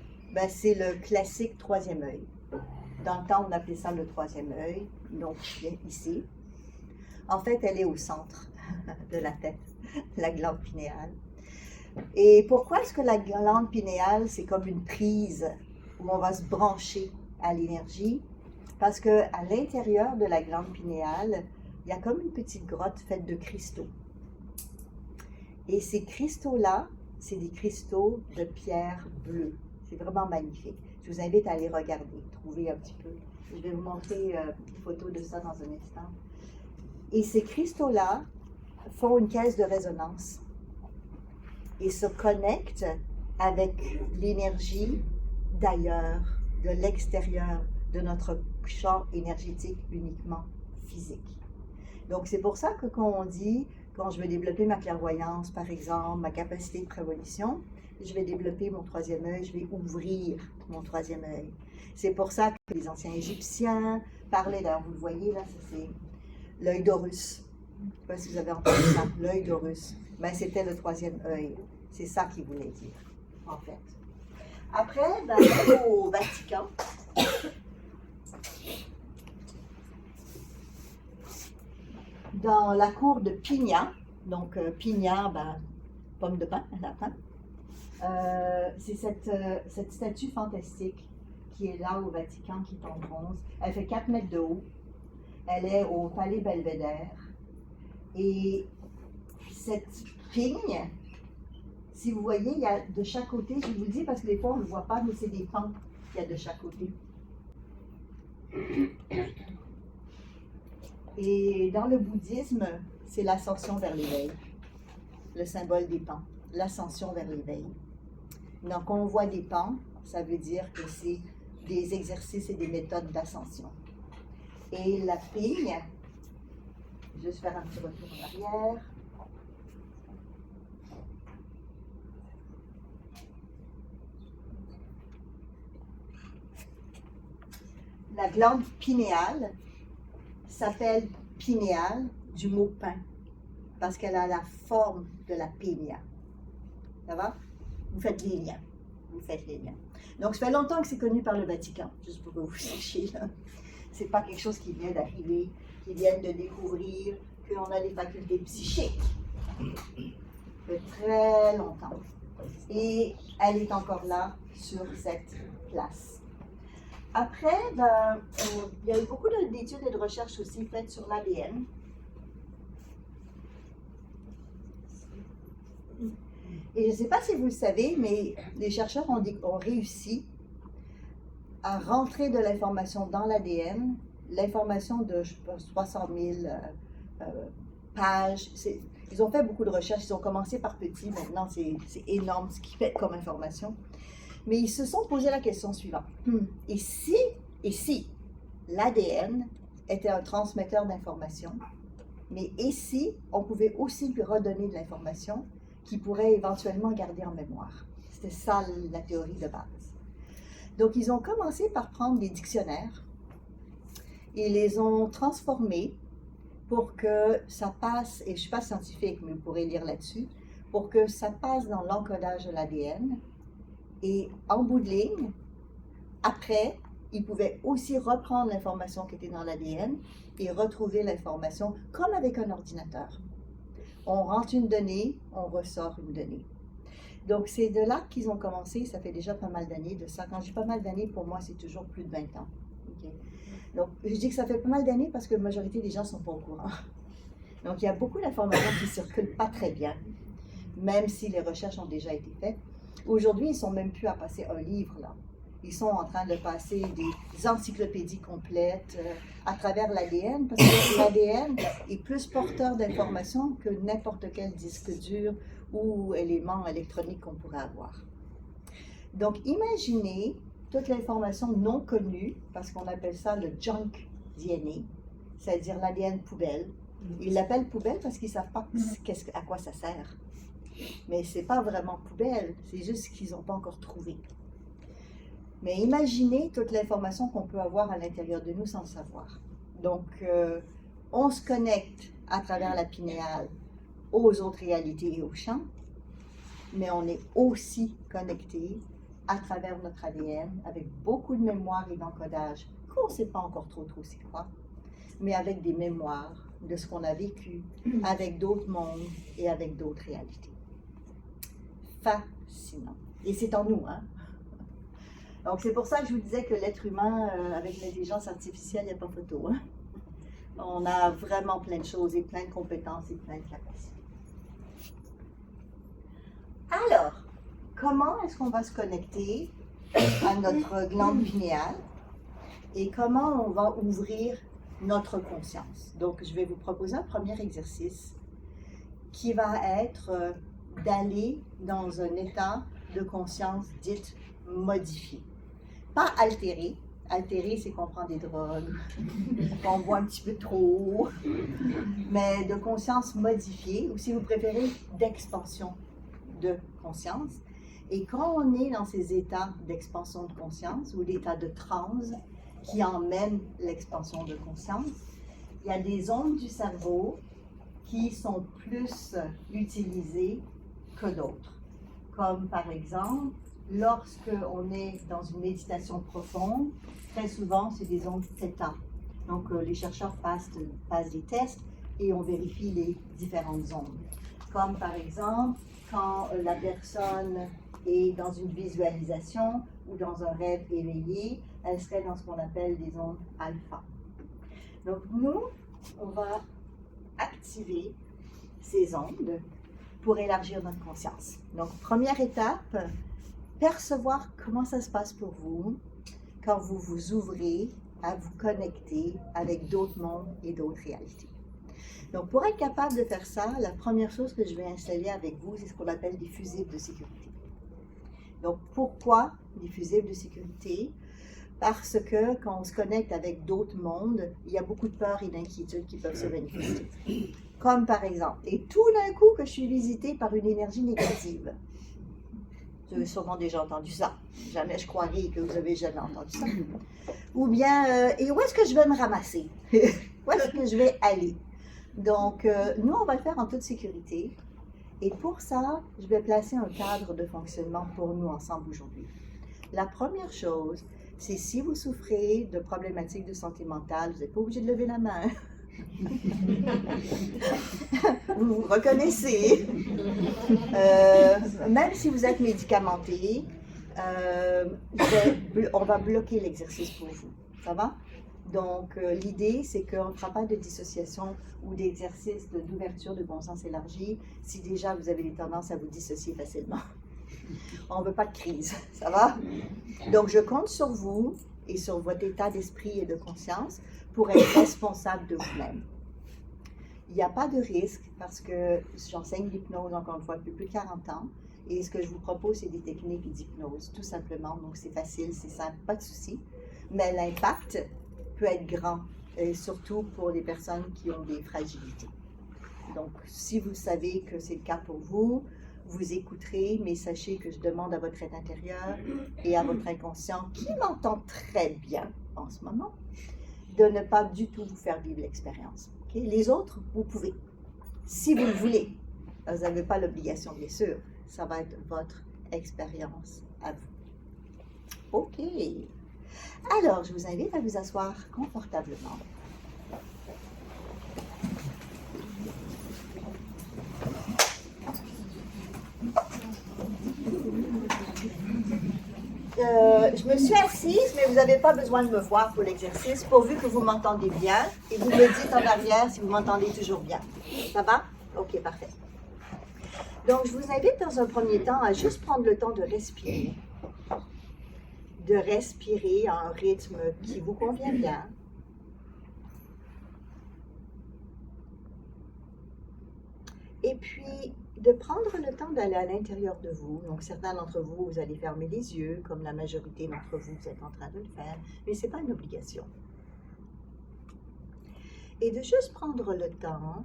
C'est le classique troisième œil. Dans le temps, on appelait ça le troisième œil, donc ici. En fait, elle est au centre de la tête, la glande pinéale. Et pourquoi est-ce que la glande pinéale, c'est comme une prise où on va se brancher à l'énergie? Parce qu'à l'intérieur de la glande pinéale, il y a comme une petite grotte faite de cristaux. Et ces cristaux-là, c'est des cristaux de pierre bleue. C'est vraiment magnifique. Je vous invite à aller regarder, trouver un petit peu. Je vais vous montrer une photo de ça dans un instant. Et ces cristaux-là font une caisse de résonance et se connectent avec l'énergie d'ailleurs, de l'extérieur, de notre champ énergétique uniquement physique. Donc, c'est pour ça que quand on dit, quand je veux développer ma clairvoyance, par exemple, ma capacité de prévolition, je vais développer mon troisième œil, je vais ouvrir mon troisième œil. C'est pour ça que les anciens Égyptiens parlaient, d'ailleurs, vous le voyez là, c'est l'œil d'Horus. Je ne sais pas si vous avez entendu ça, l'œil d'Horus. C'était le troisième œil. C'est ça qu'il voulait dire, en fait. Après, au Vatican, dans la cour de Pigna, Donc, pignard, pomme de pin, lapin. C'est cette statue fantastique qui est là au Vatican, qui est en bronze. Elle fait 4 mètres de haut. Elle est au Palais Belvédère. Et cette pigne, si vous voyez, il y a de chaque côté, je vous le dis parce que des fois on ne le voit pas, mais c'est des pans qu'il y a de chaque côté. Et dans le bouddhisme, c'est l'ascension vers l'éveil, le symbole des pans, l'ascension vers l'éveil. Donc, quand on voit des pans, ça veut dire que c'est des exercices et des méthodes d'ascension. Et la pigne, je vais juste faire un petit retour en arrière. La glande pinéale s'appelle pinéale du mot pin, parce qu'elle a la forme de la piña. Ça va? Vous faites les liens. Vous faites les liens. Donc, ça fait longtemps que c'est connu par le Vatican, juste pour que vous sachiez. Ce n'est pas quelque chose qui vient d'arriver, qui vient de découvrir qu'on a des facultés psychiques. Ça fait très longtemps. Et elle est encore là, sur cette place. Après, il y a eu beaucoup d'études et de recherches aussi faites sur l'ADN. Et je ne sais pas si vous le savez, mais les chercheurs ont réussi à rentrer de l'information dans l'ADN, l'information de, je pense, 300 000 pages. Ils ont fait beaucoup de recherches, ils ont commencé par petit, maintenant c'est énorme ce qu'ils mettent comme information. Mais ils se sont posé la question suivante. Et si l'ADN était un transmetteur d'informations, mais et si on pouvait aussi lui redonner de l'information qu'il pourrait éventuellement garder en mémoire? C'était ça la théorie de base. Donc, ils ont commencé par prendre des dictionnaires et les ont transformés pour que ça passe, et je ne suis pas scientifique, mais vous pourrez lire là-dessus, pour que ça passe dans l'encodage de l'ADN. Et en bout de ligne, après, ils pouvaient aussi reprendre l'information qui était dans l'ADN et retrouver l'information comme avec un ordinateur. On rentre une donnée, on ressort une donnée. Donc, c'est de là qu'ils ont commencé, ça fait déjà pas mal d'années de ça. Quand je dis pas mal d'années, pour moi, c'est toujours plus de 20 ans. Okay? Donc, je dis que ça fait pas mal d'années parce que la majorité des gens ne sont pas au courant. Donc, il y a beaucoup d'informations qui ne circulent pas très bien, même si les recherches ont déjà été faites. Aujourd'hui, ils ne sont même plus à passer un livre, là. Ils sont en train de passer des encyclopédies complètes à travers l'ADN, parce que l'ADN est plus porteur d'informations que n'importe quel disque dur ou élément électronique qu'on pourrait avoir. Donc, imaginez toute l'information non connue, parce qu'on appelle ça le junk DNA, c'est-à-dire l'ADN poubelle. Ils l'appellent poubelle parce qu'ils ne savent pas à quoi ça sert. Mais ce n'est pas vraiment poubelle, c'est juste qu'ils n'ont pas encore trouvé. Mais imaginez toute l'information qu'on peut avoir à l'intérieur de nous sans le savoir. Donc, on se connecte à travers la pinéale aux autres réalités et aux champs, mais on est aussi connecté à travers notre ADN avec beaucoup de mémoire et d'encodage qu'on ne sait pas encore trop c'est quoi, mais avec des mémoires de ce qu'on a vécu avec d'autres mondes et avec d'autres réalités. Fascinant. Et c'est en nous, hein? Donc, c'est pour ça que je vous disais que l'être humain, avec l'intelligence artificielle, il n'y a pas photo. Hein? On a vraiment plein de choses et plein de compétences et plein de capacités. Alors, comment est-ce qu'on va se connecter à notre glande pinéale et comment on va ouvrir notre conscience? Donc, je vais vous proposer un premier exercice qui va être d'aller dans un état de conscience dite modifié. Pas altéré. Altéré, c'est qu'on prend des drogues, qu'on boit un petit peu trop, mais de conscience modifiée, ou si vous préférez, d'expansion de conscience. Et quand on est dans ces états d'expansion de conscience, ou l'état de transe qui emmène l'expansion de conscience, il y a des zones du cerveau qui sont plus utilisées que d'autres. Comme par exemple, lorsque on est dans une méditation profonde, très souvent, c'est des ondes θ. Donc, les chercheurs passent des tests et on vérifie les différentes ondes. Comme par exemple, quand la personne est dans une visualisation ou dans un rêve éveillé, elle serait dans ce qu'on appelle des ondes alpha. Donc nous, on va activer ces ondes pour élargir notre conscience. Donc première étape, percevoir comment ça se passe pour vous quand vous vous ouvrez à vous connecter avec d'autres mondes et d'autres réalités. Donc, pour être capable de faire ça, la première chose que je vais installer avec vous, c'est ce qu'on appelle des fusibles de sécurité. Donc, pourquoi des fusibles de sécurité? Parce que quand on se connecte avec d'autres mondes, il y a beaucoup de peurs et d'inquiétudes qui peuvent se manifester. Comme par exemple, et tout d'un coup que je suis visitée par une énergie négative. Vous avez sûrement déjà entendu ça. Jamais je croirais que vous avez jamais entendu ça. Ou bien, et où est-ce que je vais me ramasser? Où est-ce que je vais aller? Donc, nous, on va le faire en toute sécurité. Et pour ça, je vais placer un cadre de fonctionnement pour nous ensemble aujourd'hui. La première chose, c'est si vous souffrez de problématiques de santé mentale, vous n'êtes pas obligé de lever la main. Vous vous reconnaissez. Même si vous êtes médicamenté, on va bloquer l'exercice pour vous. Ça va? Donc, l'idée, c'est qu'on ne fera pas de dissociation ou d'exercice d'ouverture de bon sens élargi si déjà vous avez des tendances à vous dissocier facilement. On ne veut pas de crise, ça va? Donc, je compte sur vous et sur votre état d'esprit et de conscience pour être responsable de vous-même. Il n'y a pas de risque parce que j'enseigne l'hypnose encore une fois depuis plus de 40 ans et ce que je vous propose, c'est des techniques d'hypnose, tout simplement. Donc, c'est facile, c'est simple, pas de souci. Mais l'impact peut être grand, et surtout pour les personnes qui ont des fragilités. Donc, si vous savez que c'est le cas pour vous, vous écouterez, mais sachez que je demande à votre être intérieur et à votre inconscient, qui m'entend très bien en ce moment, de ne pas du tout vous faire vivre l'expérience. Okay? Les autres, vous pouvez, si vous le voulez. Vous n'avez pas l'obligation, bien sûr. Ça va être votre expérience à vous. OK. Alors, je vous invite à vous asseoir confortablement. Je me suis assise, mais vous n'avez pas besoin de me voir pour l'exercice, pourvu que vous m'entendez bien. Et vous me dites en arrière si vous m'entendez toujours bien. Ça va? OK, parfait. Donc, je vous invite dans un premier temps à juste prendre le temps de respirer. De respirer à un rythme qui vous convient bien. Et puis, de prendre le temps d'aller à l'intérieur de vous. Donc, certains d'entre vous, vous allez fermer les yeux, comme la majorité d'entre vous, vous êtes en train de le faire, mais ce n'est pas une obligation. Et de juste prendre le temps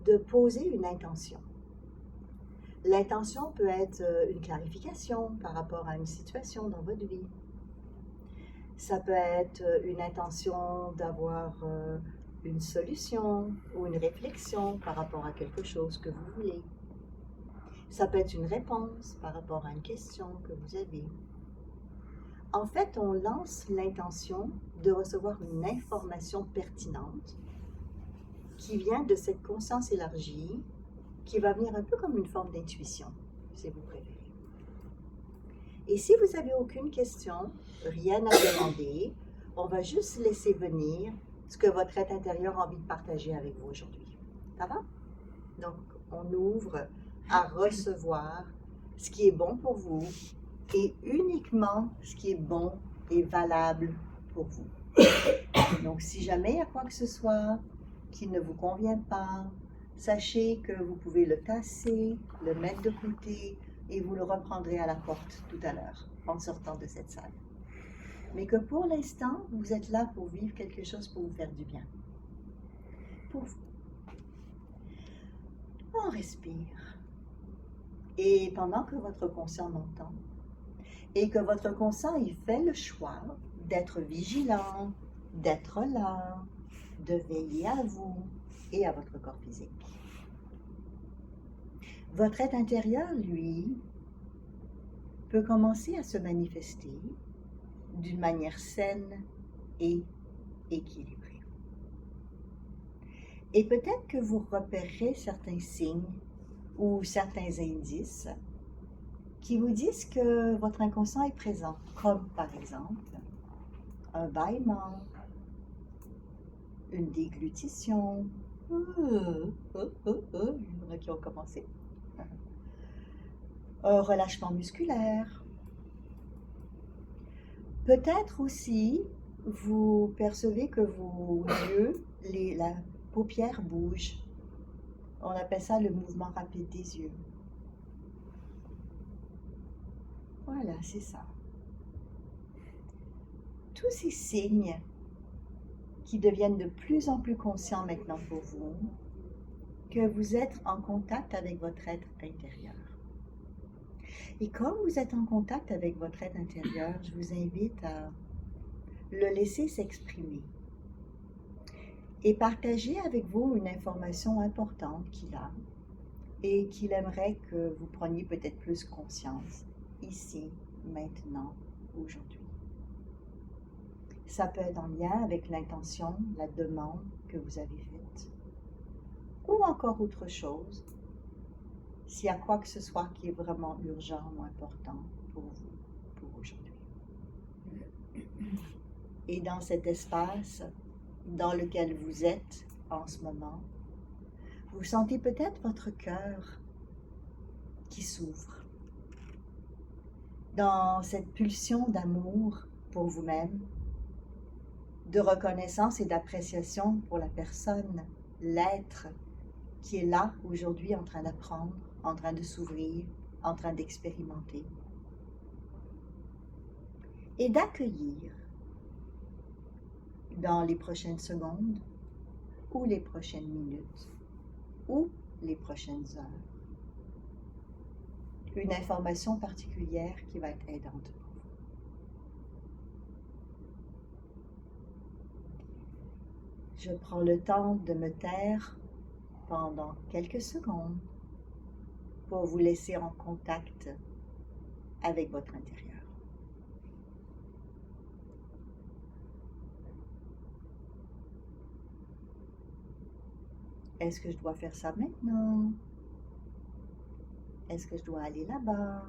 de poser une intention. L'intention peut être une clarification par rapport à une situation dans votre vie. Ça peut être une intention d'avoir une solution ou une réflexion par rapport à quelque chose que vous voulez. Ça peut être une réponse par rapport à une question que vous avez. En fait, on lance l'intention de recevoir une information pertinente qui vient de cette conscience élargie, qui va venir un peu comme une forme d'intuition, si vous préférez. Et si vous n'avez aucune question, rien à demander, on va juste laisser venir ce que votre être intérieur a envie de partager avec vous aujourd'hui. Ça va? Donc, on ouvre à recevoir ce qui est bon pour vous et uniquement ce qui est bon et valable pour vous. Donc, si jamais il y a quoi que ce soit qui ne vous convient pas, sachez que vous pouvez le tasser, le mettre de côté et vous le reprendrez à la porte tout à l'heure en sortant de cette salle. Mais que pour l'instant, vous êtes là pour vivre quelque chose pour vous faire du bien. Pour vous. On respire. Et pendant que votre conscient m'entend, et que votre conscient il fait le choix d'être vigilant, d'être là, de veiller à vous et à votre corps physique. Votre être intérieur, lui, peut commencer à se manifester d'une manière saine et équilibrée. Et peut-être que vous repérerez certains signes ou certains indices qui vous disent que votre inconscient est présent, comme par exemple un bâillement, une déglutition. Il y en a qui ont commencé. Un relâchement musculaire. Peut-être aussi, vous percevez que vos yeux, la paupière bouge. On appelle ça le mouvement rapide des yeux. Voilà, c'est ça. Tous ces signes qui deviennent de plus en plus conscients maintenant pour vous, que vous êtes en contact avec votre être intérieur. Et comme vous êtes en contact avec votre être intérieur, je vous invite à le laisser s'exprimer et partager avec vous une information importante qu'il a et qu'il aimerait que vous preniez peut-être plus conscience ici, maintenant, aujourd'hui. Ça peut être en lien avec l'intention, la demande que vous avez faite, ou encore autre chose, s'il y a quoi que ce soit qui est vraiment urgent ou important pour vous, pour aujourd'hui. Et dans cet espace dans lequel vous êtes en ce moment, vous sentez peut-être votre cœur qui s'ouvre dans cette pulsion d'amour pour vous-même, de reconnaissance et d'appréciation pour la personne, l'être qui est là aujourd'hui en train d'apprendre, en train de s'ouvrir, en train d'expérimenter. Et d'accueillir dans les prochaines secondes, ou les prochaines minutes, ou les prochaines heures, une information particulière qui va être aidante pour vous. Je prends le temps de me taire pendant quelques secondes pour vous laisser en contact avec votre intérieur. Est-ce que je dois faire ça maintenant? Est-ce que je dois aller là-bas?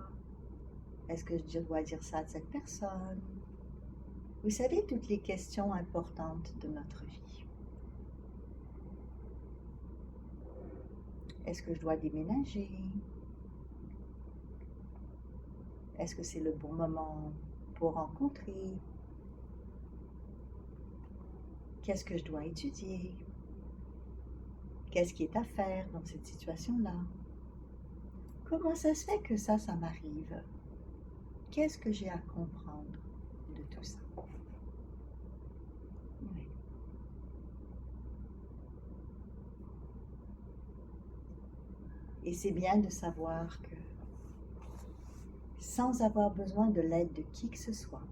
Est-ce que je dois dire ça à cette personne? Vous savez, toutes les questions importantes de notre vie. Est-ce que je dois déménager? Est-ce que c'est le bon moment pour rencontrer? Qu'est-ce que je dois étudier? Qu'est-ce qui est à faire dans cette situation-là? Comment ça se fait que ça m'arrive? Qu'est-ce que j'ai à comprendre de tout ça? Oui. Et c'est bien de savoir que sans avoir besoin de l'aide de qui que ce soit,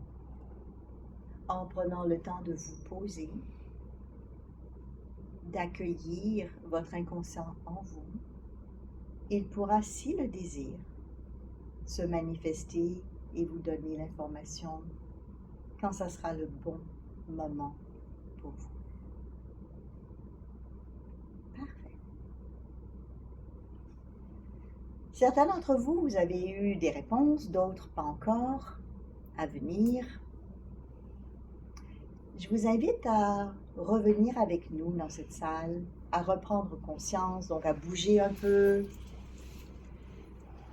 en prenant le temps de vous poser, d'accueillir votre inconscient en vous, il pourra, s'il le désire, se manifester et vous donner l'information quand ça sera le bon moment pour vous. Parfait. Certains d'entre vous, vous avez eu des réponses, d'autres pas encore, à venir. Je vous invite à revenir avec nous dans cette salle, à reprendre conscience, donc à bouger un peu,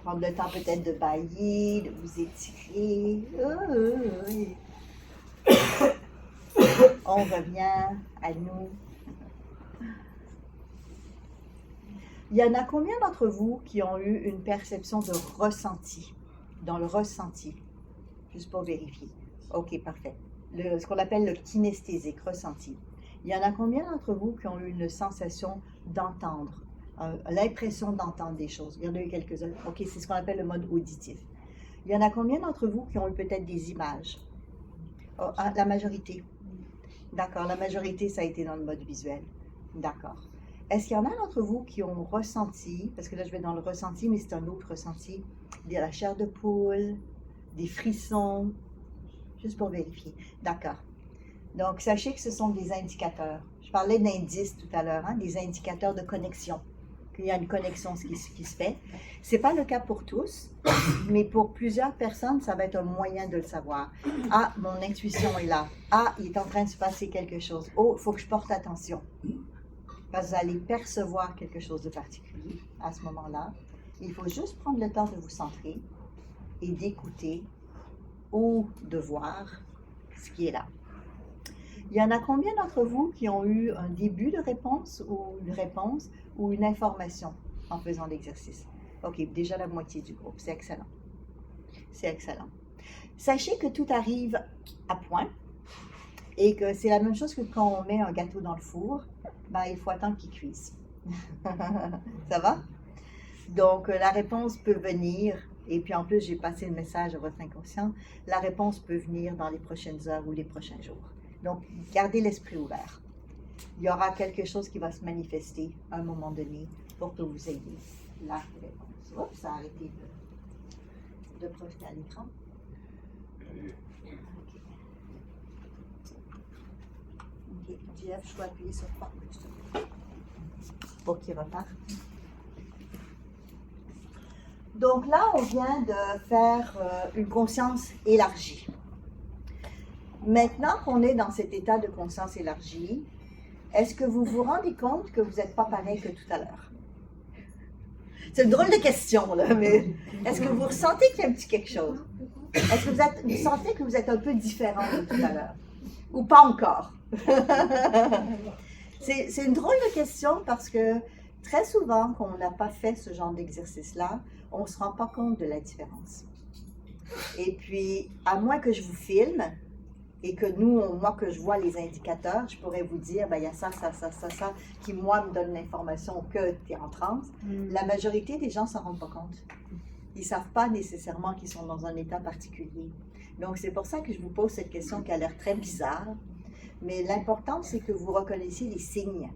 prendre le temps peut-être de bâiller, de vous étirer. On revient à nous. Il y en a combien d'entre vous qui ont eu une perception de ressenti, dans le ressenti, juste pour vérifier? Ok, parfait. Ce qu'on appelle le kinesthésique, ressenti. Il y en a combien d'entre vous qui ont eu une sensation d'entendre, l'impression d'entendre des choses? Il y en a eu quelques-uns. Ok, c'est ce qu'on appelle le mode auditif. Il y en a combien d'entre vous qui ont eu peut-être des images? Oh, la majorité. D'accord, la majorité, ça a été dans le mode visuel. D'accord. Est-ce qu'il y en a d'entre vous qui ont ressenti, parce que là je vais dans le ressenti, mais c'est un autre ressenti, de la chair de poule, des frissons, juste pour vérifier. D'accord. Donc, sachez que ce sont des indicateurs. Je parlais d'indices tout à l'heure, hein, des indicateurs de connexion, qu'il y a une connexion qui se fait. Ce n'est pas le cas pour tous, mais pour plusieurs personnes, ça va être un moyen de le savoir. Ah, mon intuition est là. Ah, il est en train de se passer quelque chose. Oh, il faut que je porte attention. Parce que vous allez percevoir quelque chose de particulier à ce moment-là. Il faut juste prendre le temps de vous centrer et d'écouter ou de voir ce qui est là. Il y en a combien d'entre vous qui ont eu un début de réponse ou une information en faisant l'exercice? OK, déjà la moitié du groupe, c'est excellent. C'est excellent. Sachez que tout arrive à point et que c'est la même chose que quand on met un gâteau dans le four, ben, il faut attendre qu'il cuise. Ça va? Donc, la réponse peut venir, et puis en plus, j'ai passé le message à votre inconscient, la réponse peut venir dans les prochaines heures ou les prochains jours. Donc, gardez l'esprit ouvert. Il y aura quelque chose qui va se manifester à un moment donné pour que vous ayez la réponse. Oups, ça a arrêté de projeter à l'écran. OK, Jeff, je dois appuyer sur quoi pour qu'il reparte. Donc là, on vient de faire une conscience élargie. Maintenant qu'on est dans cet état de conscience élargie, est-ce que vous vous rendez compte que vous n'êtes pas pareil que tout à l'heure? C'est une drôle de question, là, mais est-ce que vous ressentez qu'il y a un petit quelque chose? Est-ce que vous sentez que vous êtes un peu différent de tout à l'heure? Ou pas encore? C'est une drôle de question parce que très souvent, quand on n'a pas fait ce genre d'exercice-là, on ne se rend pas compte de la différence. Et puis, à moins que je vous filme et que moi, que je vois les indicateurs, je pourrais vous dire, ben, il y a ça, qui, moi, me donne l'information que tu es en transe. La majorité des gens ne s'en rendent pas compte. Ils ne savent pas nécessairement qu'ils sont dans un état particulier. Donc, c'est pour ça que je vous pose cette question qui a l'air très bizarre. Mais l'important, c'est que vous reconnaissiez les signes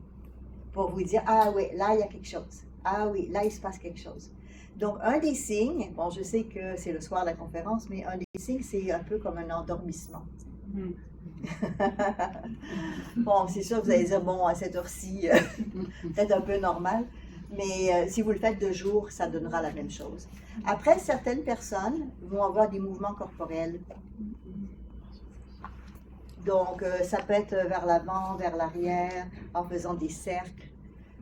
pour vous dire, ah oui, là, il y a quelque chose. Ah oui, là, il se passe quelque chose. Donc, un des signes, bon, je sais que c'est le soir de la conférence, mais un des signes, c'est un peu comme un endormissement. Bon, c'est sûr que vous allez dire, bon, à cette heure-ci, peut-être un peu normal, mais si vous le faites de jour, ça donnera la même chose. Après, certaines personnes vont avoir des mouvements corporels. Donc, ça peut être vers l'avant, vers l'arrière, en faisant des cercles.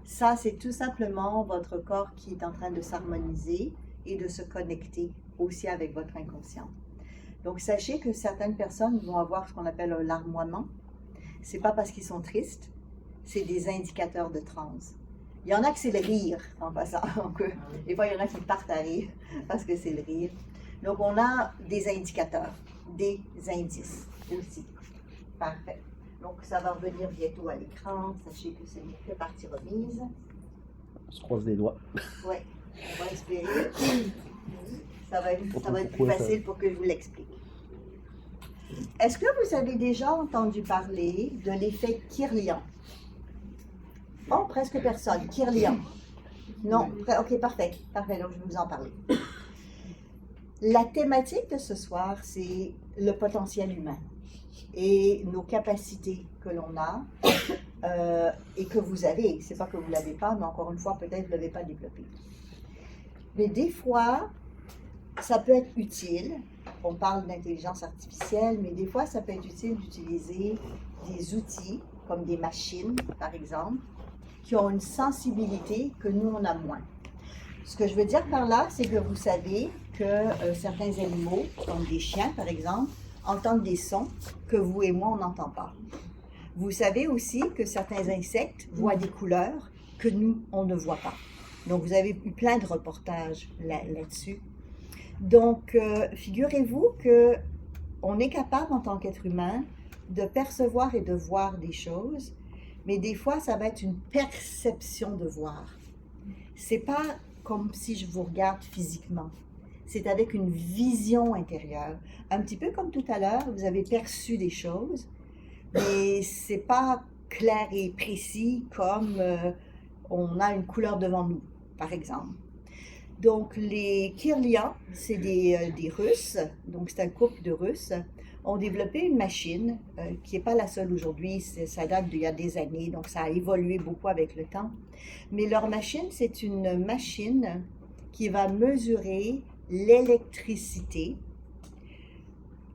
Ça, c'est tout simplement votre corps qui est en train de s'harmoniser et de se connecter aussi avec votre inconscient. Donc, sachez que certaines personnes vont avoir ce qu'on appelle un larmoiement. Ce n'est pas parce qu'ils sont tristes, c'est des indicateurs de transe. Il y en a que c'est le rire, en passant. Donc, des fois, il y en a qui partent à rire parce que c'est le rire. Donc, on a des indicateurs, des indices aussi. Parfait. Donc, ça va revenir bientôt à l'écran. Sachez que c'est une partie remise. On se croise les doigts. Oui, on va espérer. Ça va être plus facile pour que je vous l'explique. Est-ce que vous avez déjà entendu parler de l'effet Kirlian? Oh, presque personne. Kirlian. Non? OK, parfait. Parfait, donc je vais vous en parler. La thématique de ce soir, c'est le potentiel humain et nos capacités que l'on a et que vous avez. C'est pas que vous ne l'avez pas, mais encore une fois, peut-être que vous ne l'avez pas développé. Mais des fois, ça peut être utile. On parle d'intelligence artificielle, mais des fois, ça peut être utile d'utiliser des outils, comme des machines, par exemple, qui ont une sensibilité que nous, on a moins. Ce que je veux dire par là, c'est que vous savez que certains animaux, comme des chiens, par exemple, entendent des sons que vous et moi, on n'entend pas. Vous savez aussi que certains insectes voient des couleurs que nous, on ne voit pas. Donc, vous avez eu plein de reportages là-dessus. Donc, figurez-vous qu'on est capable, en tant qu'être humain, de percevoir et de voir des choses, mais des fois, ça va être une perception de voir. C'est pas comme si je vous regarde physiquement. C'est avec une vision intérieure. Un petit peu comme tout à l'heure, vous avez perçu des choses, mais c'est pas clair et précis comme on a une couleur devant nous, par exemple. Donc, les Kirlians, c'est des Russes, donc c'est un couple de Russes. ont développé une machine qui n'est pas la seule aujourd'hui, ça date d'il y a des années, donc ça a évolué beaucoup avec le temps. Mais leur machine, c'est une machine qui va mesurer l'électricité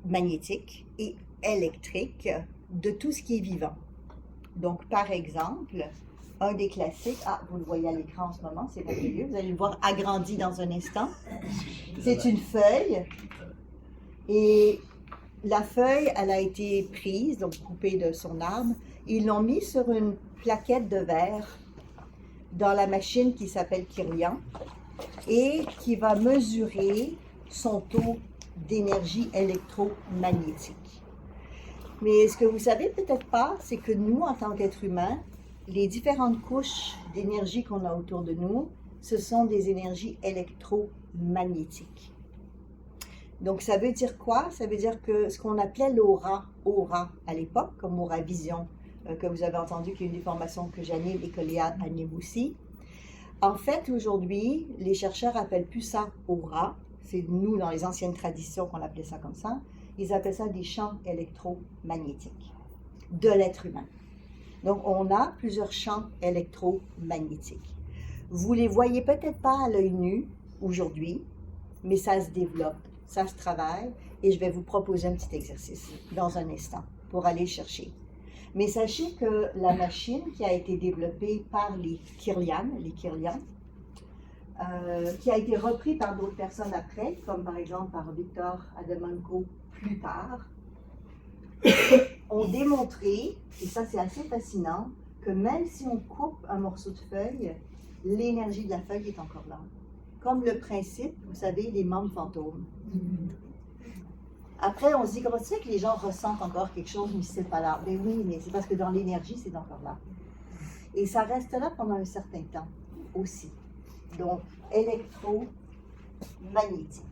magnétique et électrique de tout ce qui est vivant. Donc, par exemple, un des classiques, vous le voyez à l'écran en ce moment, c'est merveilleux, vous allez le voir agrandi dans un instant. C'est une feuille et la feuille, elle a été prise, donc coupée de son arbre. Ils l'ont mis sur une plaquette de verre dans la machine qui s'appelle Kirlian et qui va mesurer son taux d'énergie électromagnétique. Mais ce que vous savez peut-être pas, c'est que nous, en tant qu'êtres humains, les différentes couches d'énergie qu'on a autour de nous, ce sont des énergies électromagnétiques. Donc, ça veut dire quoi? Ça veut dire que ce qu'on appelait l'aura à l'époque, comme Aura Vision, que vous avez entendu, qui est une des formations que j'anime et que Léa anime aussi. En fait, aujourd'hui, les chercheurs appellent plus ça aura. C'est nous, dans les anciennes traditions, qu'on appelait ça comme ça. Ils appellent ça des champs électromagnétiques de l'être humain. Donc, on a plusieurs champs électromagnétiques. Vous ne les voyez peut-être pas à l'œil nu aujourd'hui, mais ça se développe. Ça se travaille et je vais vous proposer un petit exercice dans un instant pour aller le chercher. Mais sachez que la machine qui a été développée par les Kirlian, qui a été repris par d'autres personnes après, comme par exemple par Victor Adamenko plus tard, ont démontré, et ça c'est assez fascinant, que même si on coupe un morceau de feuille, l'énergie de la feuille est encore là. Comme le principe, vous savez, des membres fantômes. Après, on se dit, comment ça se fait que les gens ressentent encore quelque chose, mais c'est pas là? Ben oui, mais c'est parce que dans l'énergie, c'est encore là. Et ça reste là pendant un certain temps aussi. Donc, électromagnétique.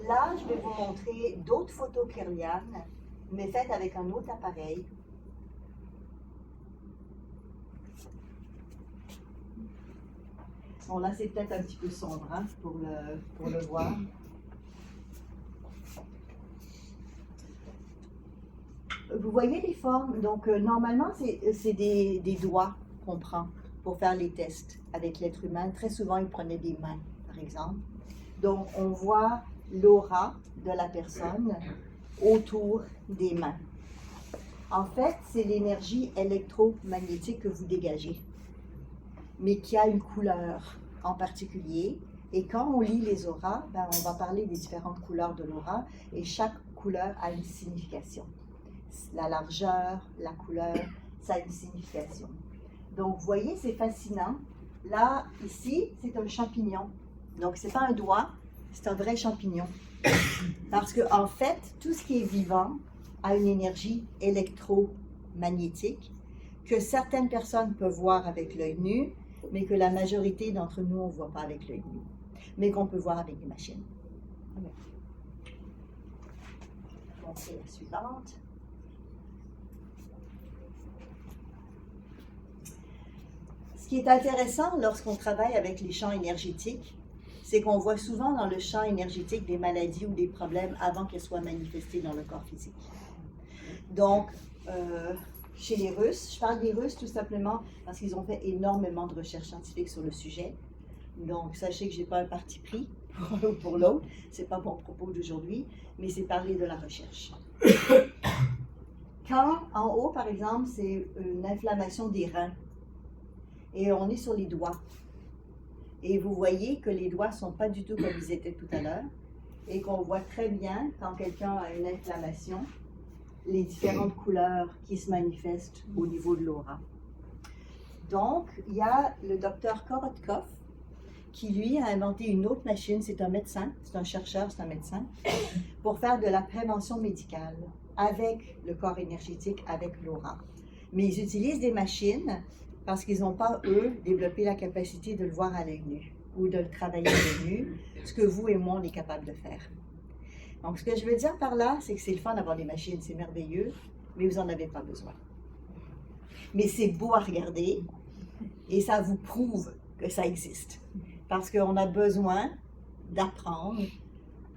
Là, je vais vous montrer d'autres photos Kirlian, mais faites avec un autre appareil. Bon, là, c'est peut-être un petit peu sombre hein, pour le voir. Vous voyez les formes? Donc, normalement, c'est des doigts qu'on prend pour faire les tests avec l'être humain. Très souvent, ils prenaient des mains, par exemple. Donc, on voit l'aura de la personne autour des mains. En fait, c'est l'énergie électromagnétique que vous dégagez, mais qui a une couleur en particulier. Et quand on lit les auras, ben, on va parler des différentes couleurs de l'aura, et chaque couleur a une signification. La largeur, la couleur, ça a une signification. Donc, vous voyez, c'est fascinant. Là, ici, c'est un champignon. Donc, ce n'est pas un doigt, c'est un vrai champignon. Parce que, en fait, tout ce qui est vivant a une énergie électromagnétique que certaines personnes peuvent voir avec l'œil nu, mais que la majorité d'entre nous, on ne voit pas avec l'œil nu, mais qu'on peut voir avec des machines. Je vais montrer la suivante. Ce qui est intéressant lorsqu'on travaille avec les champs énergétiques, c'est qu'on voit souvent dans le champ énergétique des maladies ou des problèmes avant qu'elles soient manifestées dans le corps physique. Donc, chez les Russes, je parle des Russes tout simplement parce qu'ils ont fait énormément de recherches scientifiques sur le sujet. Donc, sachez que je n'ai pas un parti pris pour l'un ou pour l'autre. Ce n'est pas mon propos d'aujourd'hui, mais c'est parler de la recherche. Quand, en haut, par exemple, c'est une inflammation des reins, et on est sur les doigts. Et vous voyez que les doigts ne sont pas du tout comme ils étaient tout à l'heure, et qu'on voit très bien, quand quelqu'un a une inflammation, les différentes couleurs qui se manifestent au niveau de l'aura. Donc, il y a le docteur Korotkov, qui lui a inventé une autre machine, c'est un médecin, c'est un chercheur, c'est un médecin, pour faire de la prévention médicale avec le corps énergétique, avec l'aura. Mais ils utilisent des machines parce qu'ils n'ont pas, eux, développé la capacité de le voir à l'œil nu ou de le travailler à l'œil nu, ce que vous et moi, on est capable de faire. Donc, ce que je veux dire par là, c'est que c'est le fun d'avoir des machines, c'est merveilleux, mais vous n'en avez pas besoin. Mais c'est beau à regarder et ça vous prouve que ça existe. Parce qu'on a besoin d'apprendre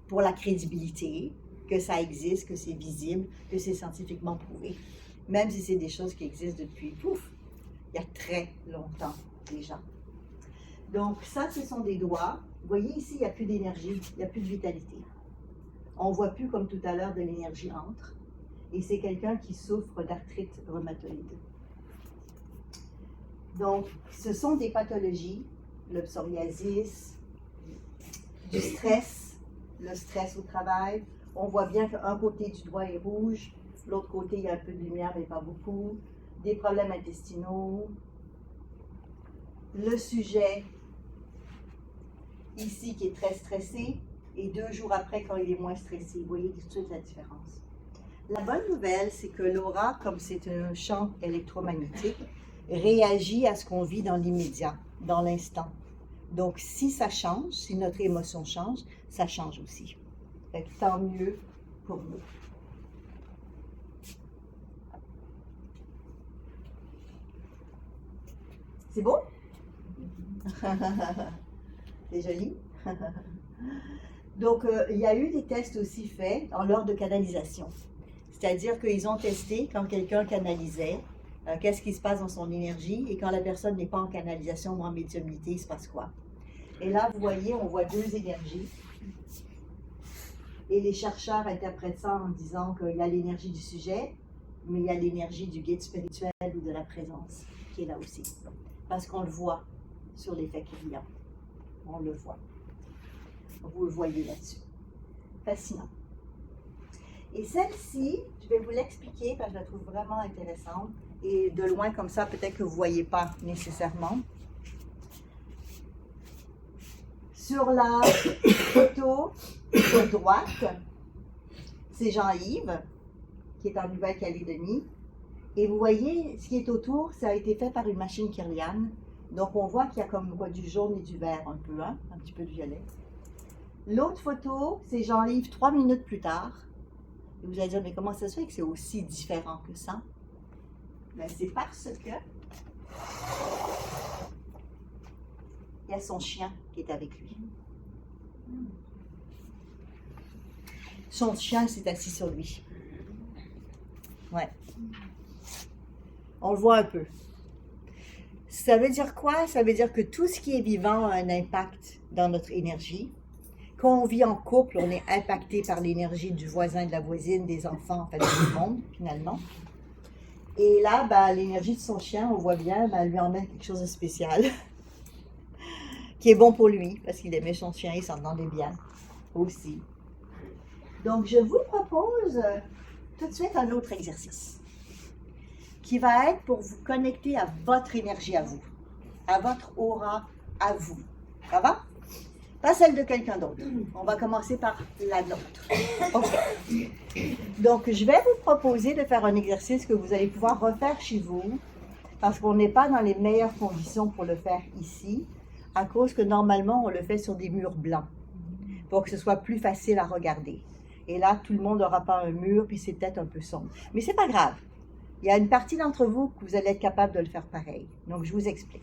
pour la crédibilité, que ça existe, que c'est visible, que c'est scientifiquement prouvé. Même si c'est des choses qui existent depuis, il y a très longtemps déjà. Donc ça, ce sont des doigts. Vous voyez ici, il n'y a plus d'énergie, il n'y a plus de vitalité. On ne voit plus comme tout à l'heure de l'énergie entre. Et c'est quelqu'un qui souffre d'arthrite rhumatoïde. Donc, ce sont des pathologies, le psoriasis, du stress, le stress au travail. On voit bien qu'un côté du doigt est rouge, l'autre côté, il y a un peu de lumière, mais pas beaucoup. Des problèmes intestinaux. Le sujet, ici, qui est très stressé, et 2 jours après, quand il est moins stressé. Vous voyez tout de suite la différence. La bonne nouvelle, c'est que l'aura, comme c'est un champ électromagnétique, réagit à ce qu'on vit dans l'immédiat, dans l'instant. Donc, si ça change, si notre émotion change, ça change aussi. Fait que tant mieux pour nous. C'est beau? C'est joli? Donc, il y a eu des tests aussi faits lors de canalisation. C'est-à-dire qu'ils ont testé quand quelqu'un canalisait, qu'est-ce qui se passe dans son énergie, et quand la personne n'est pas en canalisation ou en médiumnité, il se passe quoi? Et là, vous voyez, on voit 2 énergies. Et les chercheurs interprètent ça en disant qu'il y a l'énergie du sujet, mais il y a l'énergie du guide spirituel ou de la présence qui est là aussi. Parce qu'on le voit sur l'effet client. On le voit. Vous le voyez là-dessus. Fascinant. Et celle-ci, je vais vous l'expliquer parce que je la trouve vraiment intéressante. Et de loin comme ça, peut-être que vous ne voyez pas nécessairement. Sur la photo de droite, c'est Jean-Yves, qui est en Nouvelle-Calédonie. Et vous voyez, ce qui est autour, ça a été fait par une machine Kirlian. Donc on voit qu'il y a comme du jaune et du vert un peu, hein, un petit peu de violet. L'autre photo, c'est Jean-Yves 3 minutes plus tard. Et vous allez dire, mais comment ça se fait que c'est aussi différent que ça? Ben, c'est parce que il y a son chien qui est avec lui. Son chien s'est assis sur lui. Ouais. On le voit un peu. Ça veut dire quoi? Ça veut dire que tout ce qui est vivant a un impact dans notre énergie. Quand on vit en couple, on est impacté par l'énergie du voisin, de la voisine, des enfants, en fait, de tout le monde, finalement. Et là, ben, l'énergie de son chien, on voit bien, ben, elle lui emmène quelque chose de spécial, qui est bon pour lui, parce qu'il aimait son chien, il s'entendait bien aussi. Donc, je vous propose tout de suite un autre exercice, qui va être pour vous connecter à votre énergie à vous, à votre aura à vous. Ça va? Pas celle de quelqu'un d'autre. On va commencer par la nôtre. OK. Donc, je vais vous proposer de faire un exercice que vous allez pouvoir refaire chez vous, parce qu'on n'est pas dans les meilleures conditions pour le faire ici, à cause que normalement, on le fait sur des murs blancs, pour que ce soit plus facile à regarder. Et là, tout le monde n'aura pas un mur, puis c'est peut-être un peu sombre. Mais c'est pas grave. Il y a une partie d'entre vous que vous allez être capable de le faire pareil. Donc, je vous explique.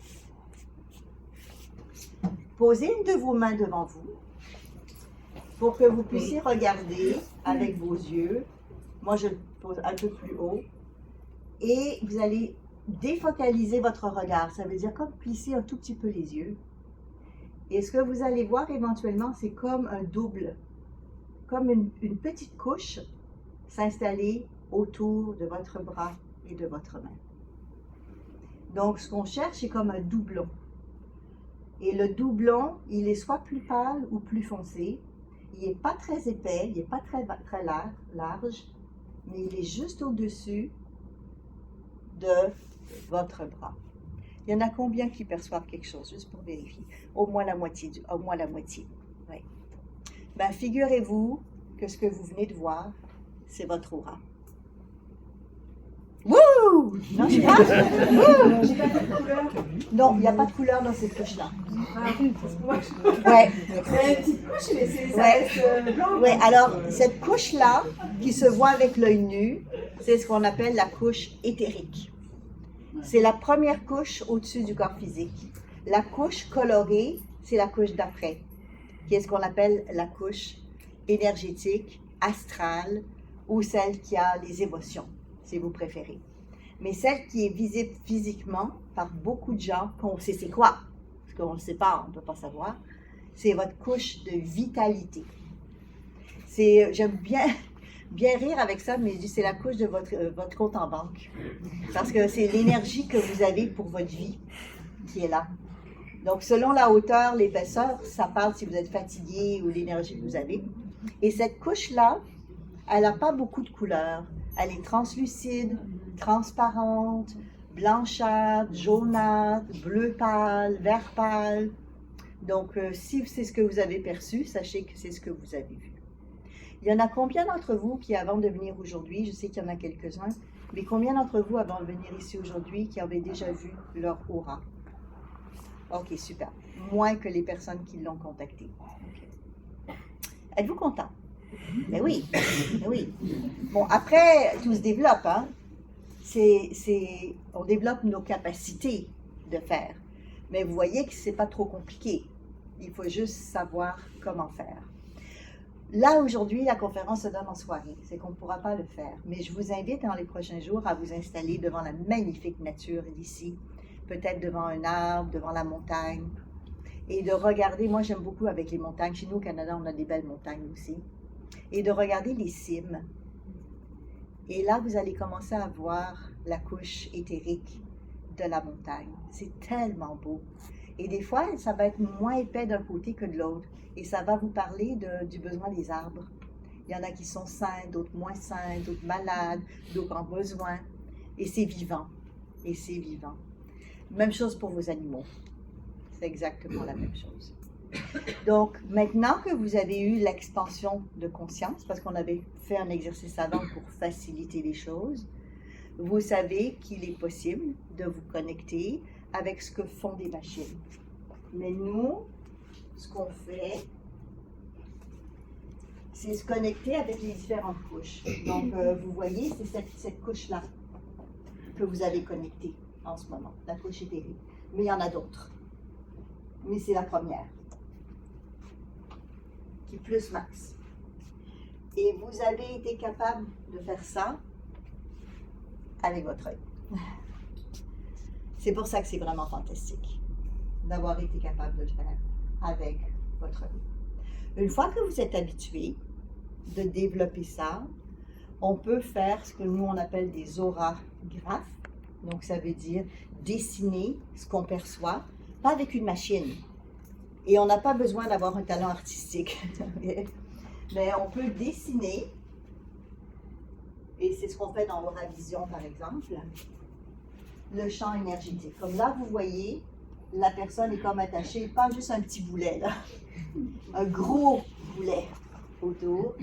Posez une de vos mains devant vous pour que vous puissiez regarder avec vos yeux. Moi, je le pose un peu plus haut. Et vous allez défocaliser votre regard. Ça veut dire comme plisser un tout petit peu les yeux. Et ce que vous allez voir éventuellement, c'est comme un double, comme une petite couche s'installer autour de votre bras et de votre main. Donc, ce qu'on cherche, c'est comme un doublon. Et le doublon, il est soit plus pâle ou plus foncé. Il n'est pas très épais, il n'est pas très large, mais il est juste au-dessus de votre bras. Il y en a combien qui perçoivent quelque chose, juste pour vérifier? Au moins la moitié. Oui. Ben, figurez-vous que ce que vous venez de voir, c'est votre aura. Wouh! Non, je sais pas. J'ai pas de couleur. Non, il n'y a pas de couleur dans cette couche-là. Ouais. Ouais. C'est une petite couche, mais ça Ouais. reste blanc. Ouais, alors, cette couche-là, qui se voit avec l'œil nu, c'est ce qu'on appelle la couche éthérique. C'est la première couche au-dessus du corps physique. La couche colorée, c'est la couche d'après, qui est ce qu'on appelle la couche énergétique, astrale ou celle qui a les émotions, si vous préférez. Mais celle qui est visible physiquement par beaucoup de gens, qu'on sait c'est quoi, parce qu'on ne le sait pas, on ne peut pas savoir, c'est votre couche de vitalité. J'aime bien rire avec ça, mais je dis c'est la couche de votre compte en banque. Parce que c'est l'énergie que vous avez pour votre vie qui est là. Donc, selon la hauteur, l'épaisseur, ça parle si vous êtes fatigué ou l'énergie que vous avez. Et cette couche-là, elle n'a pas beaucoup de couleurs. Elle est translucide, transparente, blanchâtre, jaunâtre, bleu pâle, vert pâle. Donc, si c'est ce que vous avez perçu, sachez que c'est ce que vous avez vu. Il y en a combien d'entre vous qui, avant de venir aujourd'hui, je sais qu'il y en a quelques-uns, mais combien d'entre vous, avant de venir ici aujourd'hui, qui avaient déjà vu leur aura? OK, super. Moins que les personnes qui l'ont contacté. Okay. Êtes-vous content? Ben oui, ben oui. Bon, après, tout se développe, hein? On développe nos capacités de faire. Mais vous voyez que ce n'est pas trop compliqué. Il faut juste savoir comment faire. Là, aujourd'hui, la conférence se donne en soirée. C'est qu'on ne pourra pas le faire. Mais je vous invite dans les prochains jours à vous installer devant la magnifique nature d'ici. Peut-être devant un arbre, devant la montagne. Et de regarder, moi j'aime beaucoup avec les montagnes. Chez nous au Canada, on a des belles montagnes aussi. Et de regarder les cimes. Et là, vous allez commencer à voir la couche éthérique de la montagne. C'est tellement beau. Et des fois, ça va être moins épais d'un côté que de l'autre. Et ça va vous parler du besoin des arbres. Il y en a qui sont sains, d'autres moins sains, d'autres malades, d'autres en besoin. Et c'est vivant. Et c'est vivant. Même chose pour vos animaux. C'est exactement la même chose. Donc, maintenant que vous avez eu l'expansion de conscience, parce qu'on avait fait un exercice avant pour faciliter les choses, vous savez qu'il est possible de vous connecter avec ce que font des machines. Mais nous, ce qu'on fait, c'est se connecter avec les différentes couches. Donc, vous voyez, c'est cette couche-là que vous avez connectée en ce moment, la couche éthérique. Mais il y en a d'autres. Mais c'est la première, qui est plus max. Et vous avez été capable de faire ça avec votre œil. C'est pour ça que c'est vraiment fantastique d'avoir été capable de le faire avec votre œil. Une fois que vous êtes habitué de développer ça, on peut faire ce que nous on appelle des orographes. Donc ça veut dire dessiner ce qu'on perçoit, pas avec une machine. Et on n'a pas besoin d'avoir un talent artistique. Mais on peut dessiner, et c'est ce qu'on fait dans Auravision par exemple, le champ énergétique. Comme là, vous voyez, la personne est comme attachée, pas juste un petit boulet, là, un gros boulet autour.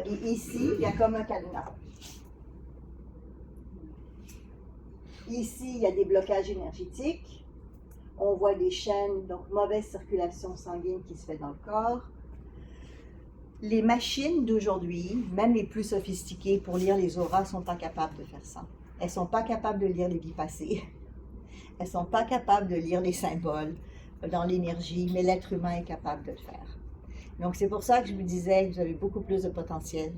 Et ici, il y a comme un cadenas. Ici, il y a des blocages énergétiques. On voit des chaînes, donc mauvaise circulation sanguine qui se fait dans le corps. Les machines d'aujourd'hui, même les plus sophistiquées pour lire les auras, ne sont pas capables de faire ça. Elles ne sont pas capables de lire les vies passées. Elles ne sont pas capables de lire les symboles dans l'énergie, mais l'être humain est capable de le faire. Donc c'est pour ça que je vous disais que vous avez beaucoup plus de potentiel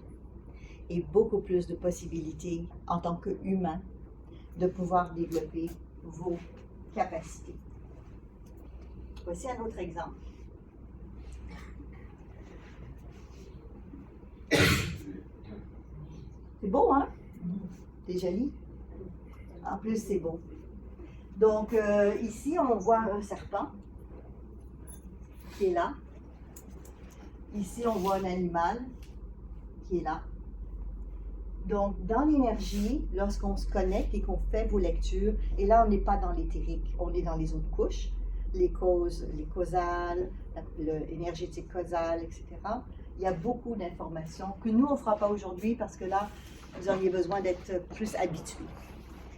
et beaucoup plus de possibilités en tant qu'humain de pouvoir développer vos capacités. Voici un autre exemple. C'est beau, hein? C'est joli. En plus, c'est beau. Donc, ici, on voit un serpent qui est là. Ici, on voit un animal qui est là. Donc, dans l'énergie, lorsqu'on se connecte et qu'on fait vos lectures, et là, on n'est pas dans l'éthérique, on est dans les autres couches, les causes, les causales, l'énergétique causale, etc. Il y a beaucoup d'informations que nous, on ne fera pas aujourd'hui parce que là, vous auriez besoin d'être plus habitués.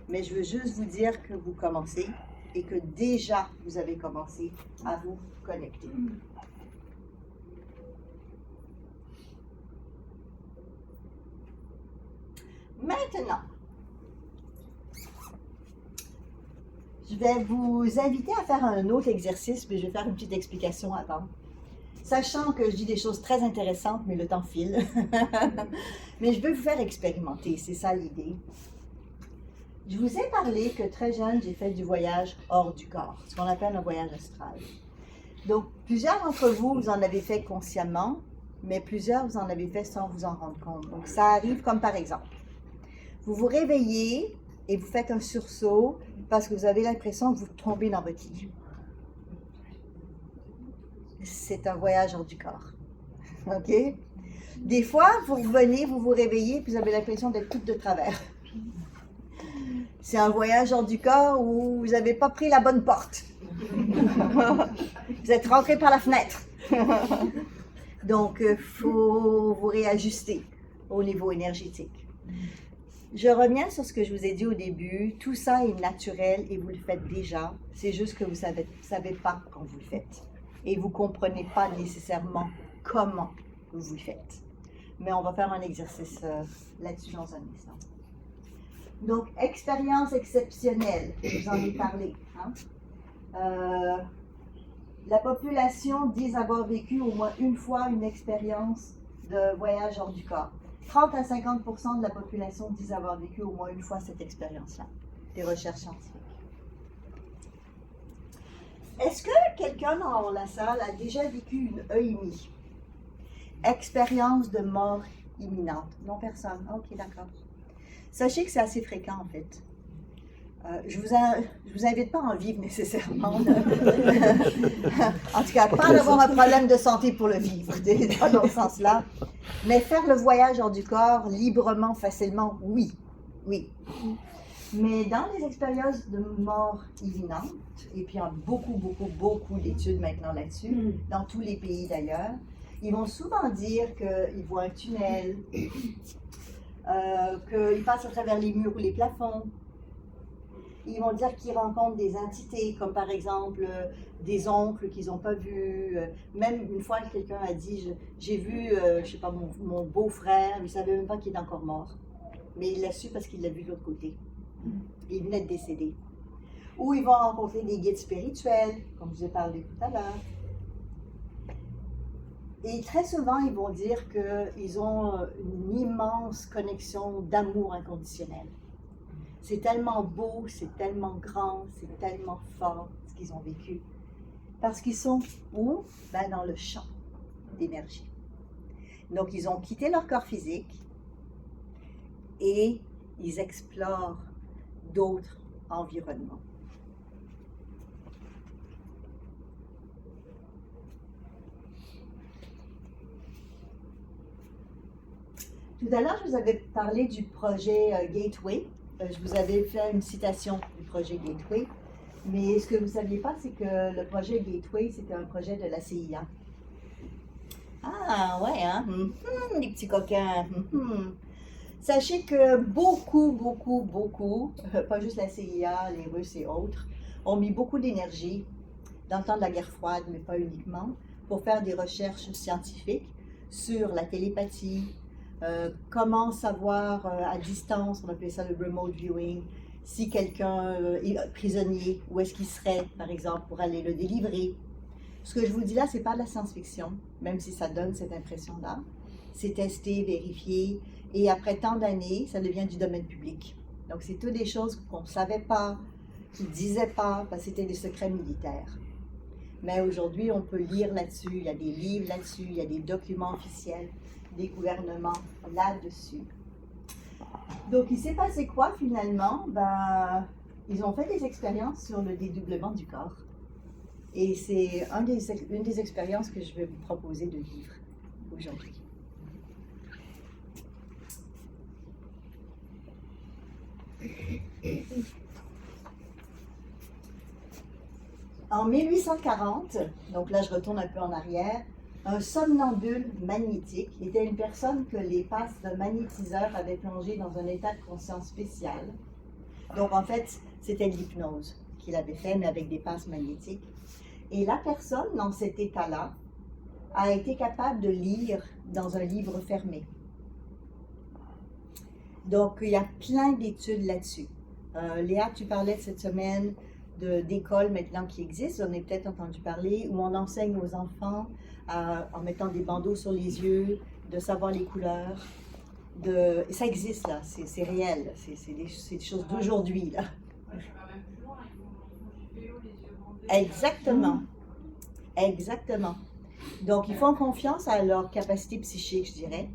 Mais je veux juste vous dire que vous commencez et que déjà, vous avez commencé à vous connecter. Maintenant, je vais vous inviter à faire un autre exercice, mais je vais faire une petite explication avant. sachant que je dis des choses très intéressantes, mais le temps file. Mais je veux vous faire expérimenter, c'est ça l'idée. Je vous ai parlé que très jeune, j'ai fait du voyage hors du corps, ce qu'on appelle un voyage astral. Donc, plusieurs d'entre vous, vous en avez fait consciemment, mais plusieurs, vous en avez fait sans vous en rendre compte. Donc, ça arrive comme par exemple, vous vous réveillez et vous faites un sursaut parce que vous avez l'impression que vous tombez dans votre lit. C'est un voyage hors du corps. OK? Des fois, vous revenez, vous vous réveillez, puis vous avez l'impression d'être toute de travers. C'est un voyage hors du corps où vous n'avez pas pris la bonne porte. Vous êtes rentré par la fenêtre. Donc, il faut vous réajuster au niveau énergétique. Je reviens sur ce que je vous ai dit au début. Tout ça est naturel et vous le faites déjà. C'est juste que vous ne savez pas quand vous le faites. Et vous ne comprenez pas nécessairement comment vous le faites. Mais on va faire un exercice là-dessus dans un instant. Donc, expérience exceptionnelle, je vous en ai parlé. Hein? La population dit avoir vécu au moins une fois une expérience de voyage hors du corps. 30 à 50% de la population disent avoir vécu au moins une fois cette expérience-là, des recherches scientifiques. Est-ce que quelqu'un dans la salle a déjà vécu une EIMI? Expérience de mort imminente. Non, personne. Ok, d'accord. Sachez que c'est assez fréquent en fait. Je vous invite pas à en vivre nécessairement. En tout cas, pas d'avoir un problème de santé pour le vivre, dans ce sens-là. Mais faire le voyage hors du corps librement, facilement, oui. Oui. Mais dans les expériences de mort imminente, et puis il y a beaucoup d'études maintenant là-dessus, dans tous les pays d'ailleurs, ils vont souvent dire qu'ils voient un tunnel, qu'ils passent à travers les murs ou les plafonds. Ils vont dire qu'ils rencontrent des entités, comme par exemple des oncles qu'ils n'ont pas vus. Même une fois, quelqu'un a dit, j'ai vu, je sais pas, mon beau-frère, il ne savait même pas qu'il est encore mort. Mais il l'a su parce qu'il l'a vu de l'autre côté. Il venait de décéder. Ou ils vont rencontrer des guides spirituels, comme je vous ai parlé tout à l'heure. Et très souvent, ils vont dire qu'ils ont une immense connexion d'amour inconditionnel. C'est tellement beau, c'est tellement grand, c'est tellement fort ce qu'ils ont vécu. Parce qu'ils sont où? Ben, dans le champ d'énergie. Donc, ils ont quitté leur corps physique et ils explorent d'autres environnements. Tout à l'heure, je vous avais parlé du projet Gateway. Je vous avais fait une citation du projet Gateway. Mais ce que vous ne saviez pas, c'est que le projet Gateway, c'était un projet de la CIA. Ah, ouais, hein? Les petits coquins. Sachez que beaucoup, pas juste la CIA, les Russes et autres, ont mis beaucoup d'énergie dans le temps de la guerre froide, mais pas uniquement, pour faire des recherches scientifiques sur la télépathie, comment savoir à distance, on appelait ça le remote viewing, si quelqu'un est prisonnier, où est-ce qu'il serait, par exemple, pour aller le délivrer. Ce que je vous dis là, ce n'est pas de la science-fiction, même si ça donne cette impression-là. C'est testé, vérifié, et après tant d'années, ça devient du domaine public. Donc, c'est toutes des choses qu'on ne savait pas, qu'ils ne disaient pas, parce que c'était des secrets militaires. Mais aujourd'hui, on peut lire là-dessus, il y a des livres là-dessus, il y a des documents officiels des gouvernements là-dessus. Donc, il s'est passé quoi finalement? Ben, ils ont fait des expériences sur le dédoublement du corps. Et c'est une des expériences que je vais vous proposer de vivre aujourd'hui. En 1840, donc là je retourne un peu en arrière, un somnambule magnétique était une personne que les passes de magnétiseurs avaient plongé dans un état de conscience spécial. Donc en fait, c'était de l'hypnose qu'il avait fait, mais avec des passes magnétiques. Et la personne, dans cet état-là, a été capable de lire dans un livre fermé. Donc, il y a plein d'études là-dessus. Léa, tu parlais de cette semaine d'écoles maintenant qui existent, on a peut-être entendu parler, où on enseigne aux enfants en mettant des bandeaux sur les yeux, de savoir les couleurs. Et ça existe là, c'est réel, c'est des choses d'aujourd'hui là. Exactement, exactement. Donc ils font confiance à leur capacité psychique, je dirais,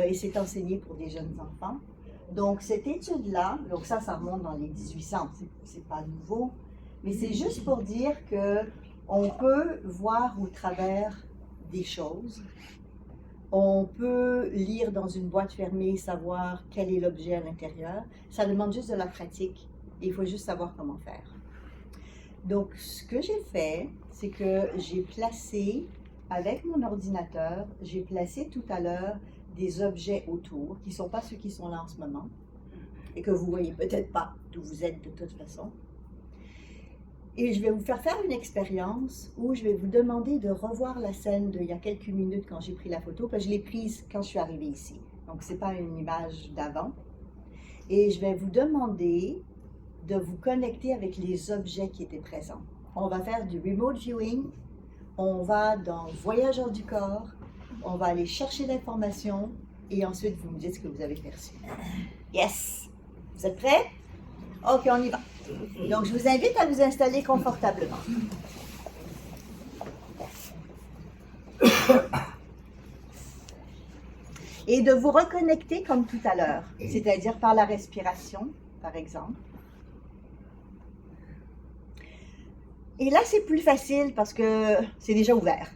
et c'est enseigné pour des jeunes enfants. Donc cette étude-là, donc ça remonte dans les 1800, c'est pas nouveau, mais c'est juste pour dire que on peut voir au travers des choses. On peut lire dans une boîte fermée, savoir quel est l'objet à l'intérieur. Ça demande juste de la pratique et il faut juste savoir comment faire. Donc, ce que j'ai fait, c'est que j'ai placé, avec mon ordinateur, j'ai placé tout à l'heure des objets autour, qui ne sont pas ceux qui sont là en ce moment, et que vous ne voyez peut-être pas d'où vous êtes de toute façon. Et je vais vous faire une expérience où je vais vous demander de revoir la scène d'il y a quelques minutes quand j'ai pris la photo, parce que je l'ai prise quand je suis arrivée ici. Donc, ce n'est pas une image d'avant. Et je vais vous demander de vous connecter avec les objets qui étaient présents. On va faire du remote viewing, on va dans Voyage hors du corps, on va aller chercher l'information et ensuite vous me dites ce que vous avez perçu. Yes! Vous êtes prêts? Ok, on y va. Donc, je vous invite à vous installer confortablement. Et de vous reconnecter comme tout à l'heure, c'est-à-dire par la respiration, par exemple. Et là, c'est plus facile parce que c'est déjà ouvert.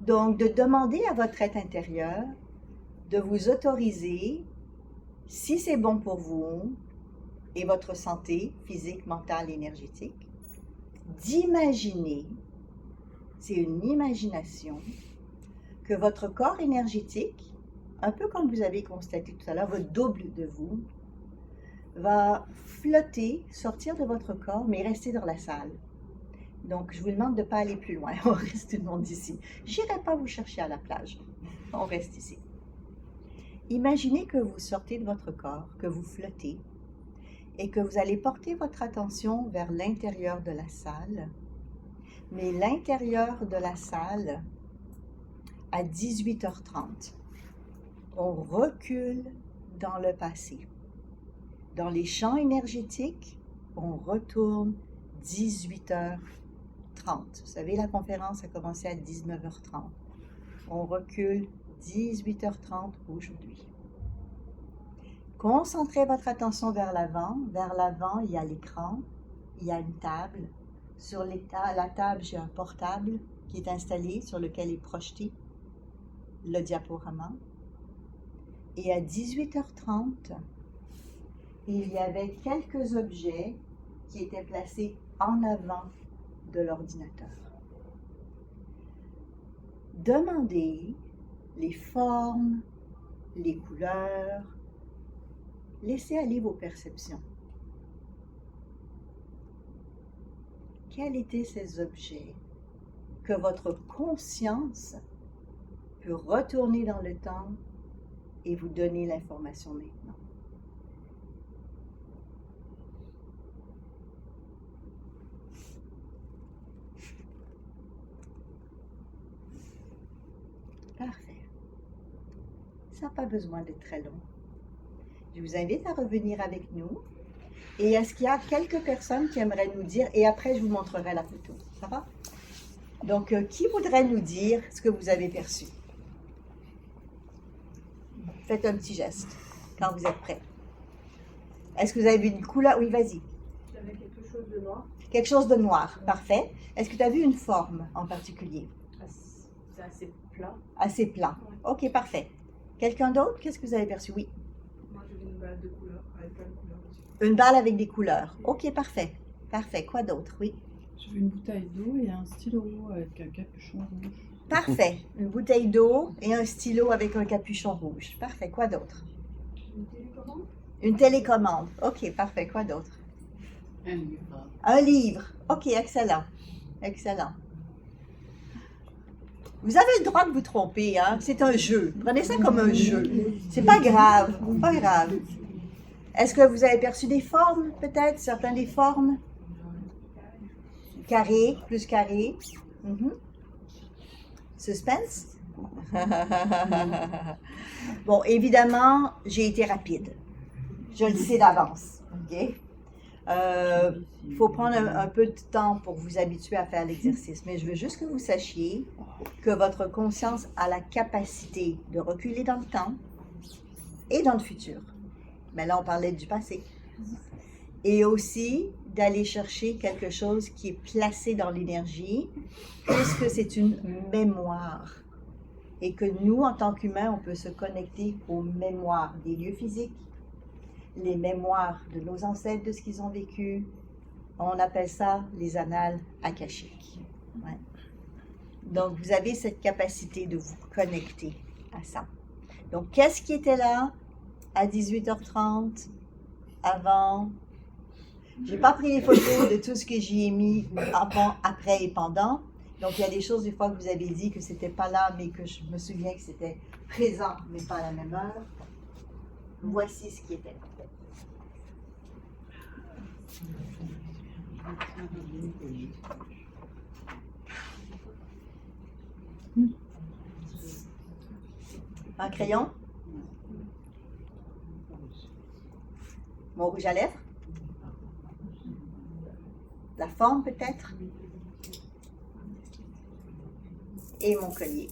Donc, de demander à votre être intérieur de vous autoriser, si c'est bon pour vous, et votre santé physique, mentale, énergétique, d'imaginer, c'est une imagination, que votre corps énergétique, un peu comme vous avez constaté tout à l'heure, votre double de vous, va flotter, sortir de votre corps, mais rester dans la salle. Donc, je vous demande de ne pas aller plus loin, on reste tout le monde ici. Je n'irai pas vous chercher à la plage, on reste ici. Imaginez que vous sortez de votre corps, que vous flottez, et que vous allez porter votre attention vers l'intérieur de la salle. Mais l'intérieur de la salle, à 18h30, on recule dans le passé. Dans les champs énergétiques, on retourne 18h30. Vous savez, la conférence a commencé à 19h30. On recule 18h30 aujourd'hui. Concentrez votre attention vers l'avant. Vers l'avant, il y a l'écran, il y a une table. Sur la table, j'ai un portable qui est installé, sur lequel est projeté le diaporama. Et à 18h30, il y avait quelques objets qui étaient placés en avant de l'ordinateur. Demandez les formes, les couleurs, laissez aller vos perceptions. Quels étaient ces objets que votre conscience peut retourner dans le temps et vous donner l'information maintenant? Parfait. Ça n'a pas besoin d'être très long. Je vous invite à revenir avec nous. Et est-ce qu'il y a quelques personnes qui aimeraient nous dire, et après je vous montrerai la photo, ça va? Donc, qui voudrait nous dire ce que vous avez perçu? Faites un petit geste quand vous êtes prêts. Est-ce que vous avez vu une couleur? Oui, vas-y. J'avais quelque chose de noir. Quelque chose de noir, parfait. Est-ce que tu as vu une forme en particulier? C'est assez plat. Assez plat. Ok, parfait. Quelqu'un d'autre? Qu'est-ce que vous avez perçu? Oui. Moi, j'ai vu une balle de couleurs, avec plein de couleurs aussi. Une balle avec des couleurs. Ok, parfait. Parfait. Quoi d'autre? Oui. J'ai vu une bouteille d'eau et un stylo avec un capuchon rouge. Parfait. Une bouteille d'eau et un stylo avec un capuchon rouge. Parfait. Quoi d'autre? Une télécommande? Une télécommande. Ok, parfait. Quoi d'autre? Un livre. Un livre. Ok, excellent. Excellent. Vous avez le droit de vous tromper, hein? C'est un jeu. Prenez ça comme un jeu. C'est pas grave. Pas grave. Est-ce que vous avez perçu des formes, peut-être? Certains des formes? Carré, plus carré. Suspense? Bon, évidemment, j'ai été rapide. Je le sais d'avance. OK? Il faut prendre un peu de temps pour vous habituer à faire l'exercice, mais je veux juste que vous sachiez que votre conscience a la capacité de reculer dans le temps et dans le futur. Mais là, on parlait du passé. Et aussi d'aller chercher quelque chose qui est placé dans l'énergie, puisque c'est une mémoire. Et que nous, en tant qu'humains, on peut se connecter aux mémoires des lieux physiques, les mémoires de nos ancêtres, de ce qu'ils ont vécu. On appelle ça les annales akashiques. Ouais. Donc, vous avez cette capacité de vous connecter à ça. Donc, qu'est-ce qui était là à 18h30, avant? Je n'ai pas pris les photos de tout ce que j'y ai mis avant, après et pendant. Donc, il y a des choses, des fois, que vous avez dit que ce n'était pas là, mais que je me souviens que c'était présent, mais pas à la même heure. Voici ce qui était là. Un crayon? Mon rouge à lèvres? La forme peut-être? Et mon collier.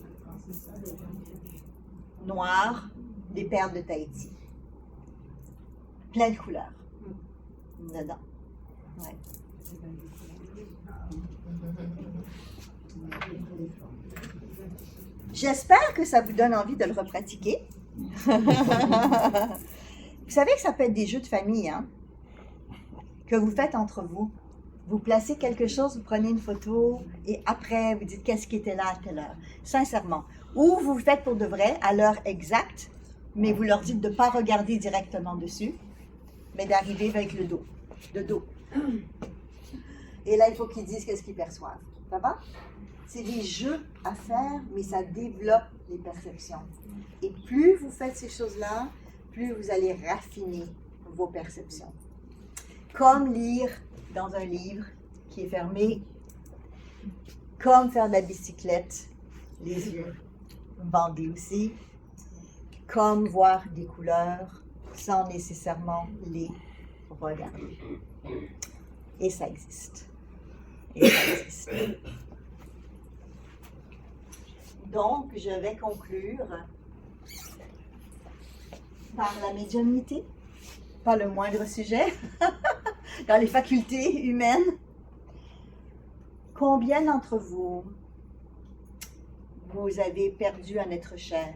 Noir, des perles de Tahiti. Plein de couleurs. Dedans. Ouais. J'espère que ça vous donne envie de le repratiquer. Vous savez que ça peut être des jeux de famille, hein, que vous faites entre vous. Vous placez quelque chose, vous prenez une photo et après, vous dites qu'est-ce qui était là à telle heure. Sincèrement. Ou vous le faites pour de vrai, à l'heure exacte, mais vous leur dites de ne pas regarder directement dessus, mais d'arriver avec le dos, de dos. Et là, il faut qu'ils disent qu'est-ce qu'ils perçoivent. Ça va? C'est des jeux à faire, mais ça développe les perceptions. Et plus vous faites ces choses-là, plus vous allez raffiner vos perceptions. Comme lire dans un livre qui est fermé, comme faire de la bicyclette, les yeux bandés aussi, comme voir des couleurs sans nécessairement les regarder. Et ça existe. Et ça existe. Donc, je vais conclure par la médiumnité, pas le moindre sujet, dans les facultés humaines. Combien d'entre vous, vous avez perdu un être cher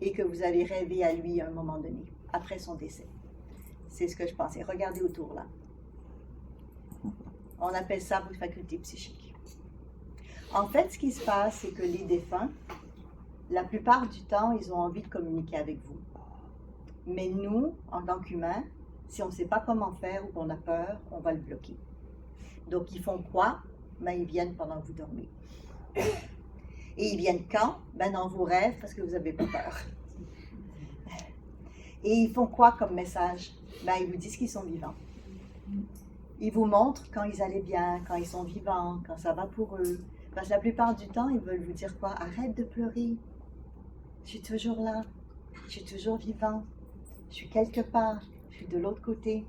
et que vous avez rêvé à lui à un moment donné, après son décès? C'est ce que je pensais. Regardez autour là. On appelle ça votre faculté psychique. En fait, ce qui se passe, c'est que les défunts, la plupart du temps, ils ont envie de communiquer avec vous. Mais nous, en tant qu'humains, si on ne sait pas comment faire ou qu'on a peur, on va le bloquer. Donc, ils font quoi? Ben, ils viennent pendant que vous dormez. Et ils viennent quand? Ben, dans vos rêves, parce que vous n'avez pas peur. Et ils font quoi comme message? Ben, ils vous disent qu'ils sont vivants. Ils vous montrent quand ils allaient bien, quand ils sont vivants, quand ça va pour eux. Parce que la plupart du temps, ils veulent vous dire quoi? Arrête de pleurer. Je suis toujours là. Je suis toujours vivant. Je suis quelque part. Je suis de l'autre côté.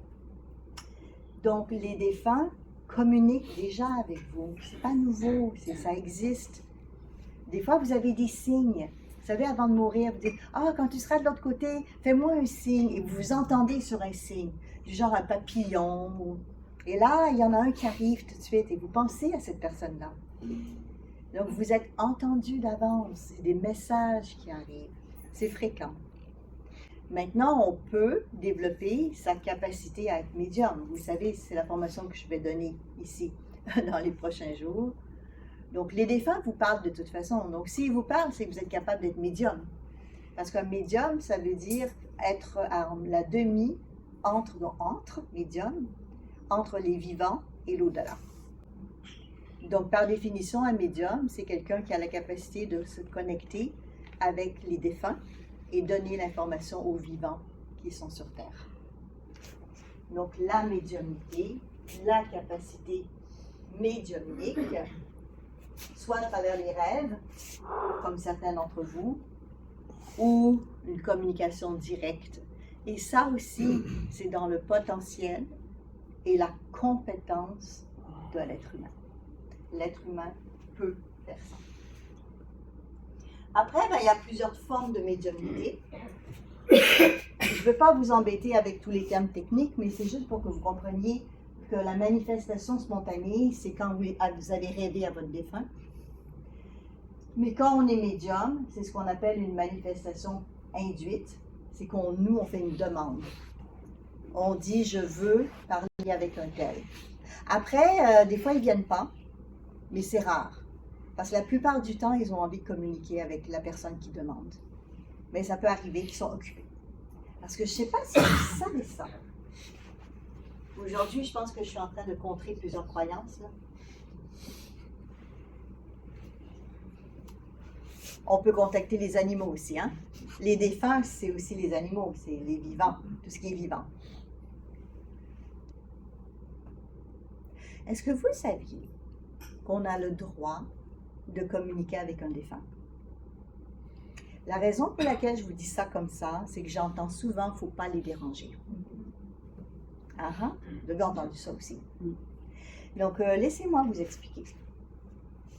Donc, les défunts communiquent déjà avec vous. C'est pas nouveau, ça existe. Des fois, vous avez des signes. Vous savez, avant de mourir, vous dites « Ah, quand tu seras de l'autre côté, fais-moi un signe. » Et vous vous entendez sur un signe, du genre un papillon. Et là, il y en a un qui arrive tout de suite et vous pensez à cette personne-là. Donc, vous êtes entendu d'avance. C'est des messages qui arrivent. C'est fréquent. Maintenant, on peut développer sa capacité à être médium. Vous savez, c'est la formation que je vais donner ici dans les prochains jours. Donc, les défunts vous parlent de toute façon. Donc, s'ils vous parlent, c'est que vous êtes capable d'être médium. Parce qu'un médium, ça veut dire être à la demi entre médium, entre les vivants et l'au-delà. Donc, par définition, un médium, c'est quelqu'un qui a la capacité de se connecter avec les défunts et donner l'information aux vivants qui sont sur Terre. Donc, la médiumnité, la capacité médiumnique soit à travers les rêves, comme certains d'entre vous, ou une communication directe. Et ça aussi, c'est dans le potentiel et la compétence de l'être humain. L'être humain peut faire ça. Après, il y a plusieurs formes de médiumnité. Je ne veux pas vous embêter avec tous les termes techniques, mais c'est juste pour que vous compreniez que la manifestation spontanée, c'est quand vous avez rêvé à votre défunt. Mais quand on est médium, c'est ce qu'on appelle une manifestation induite. C'est on fait une demande. On dit, je veux parler avec un tel. Après, des fois, ils ne viennent pas, mais c'est rare. Parce que la plupart du temps, ils ont envie de communiquer avec la personne qui demande. Mais ça peut arriver qu'ils sont occupés. Parce que je ne sais pas si vous savez ça. Aujourd'hui, je pense que je suis en train de contrer plusieurs croyances, là. On peut contacter les animaux aussi, hein? Les défunts, c'est aussi les animaux, c'est les vivants, tout ce qui est vivant. Est-ce que vous saviez qu'on a le droit de communiquer avec un défunt? La raison pour laquelle je vous dis ça comme ça, c'est que j'entends souvent qu'il ne faut pas les déranger. Ah ah, vous avez entendu ça aussi. Donc, laissez-moi vous expliquer.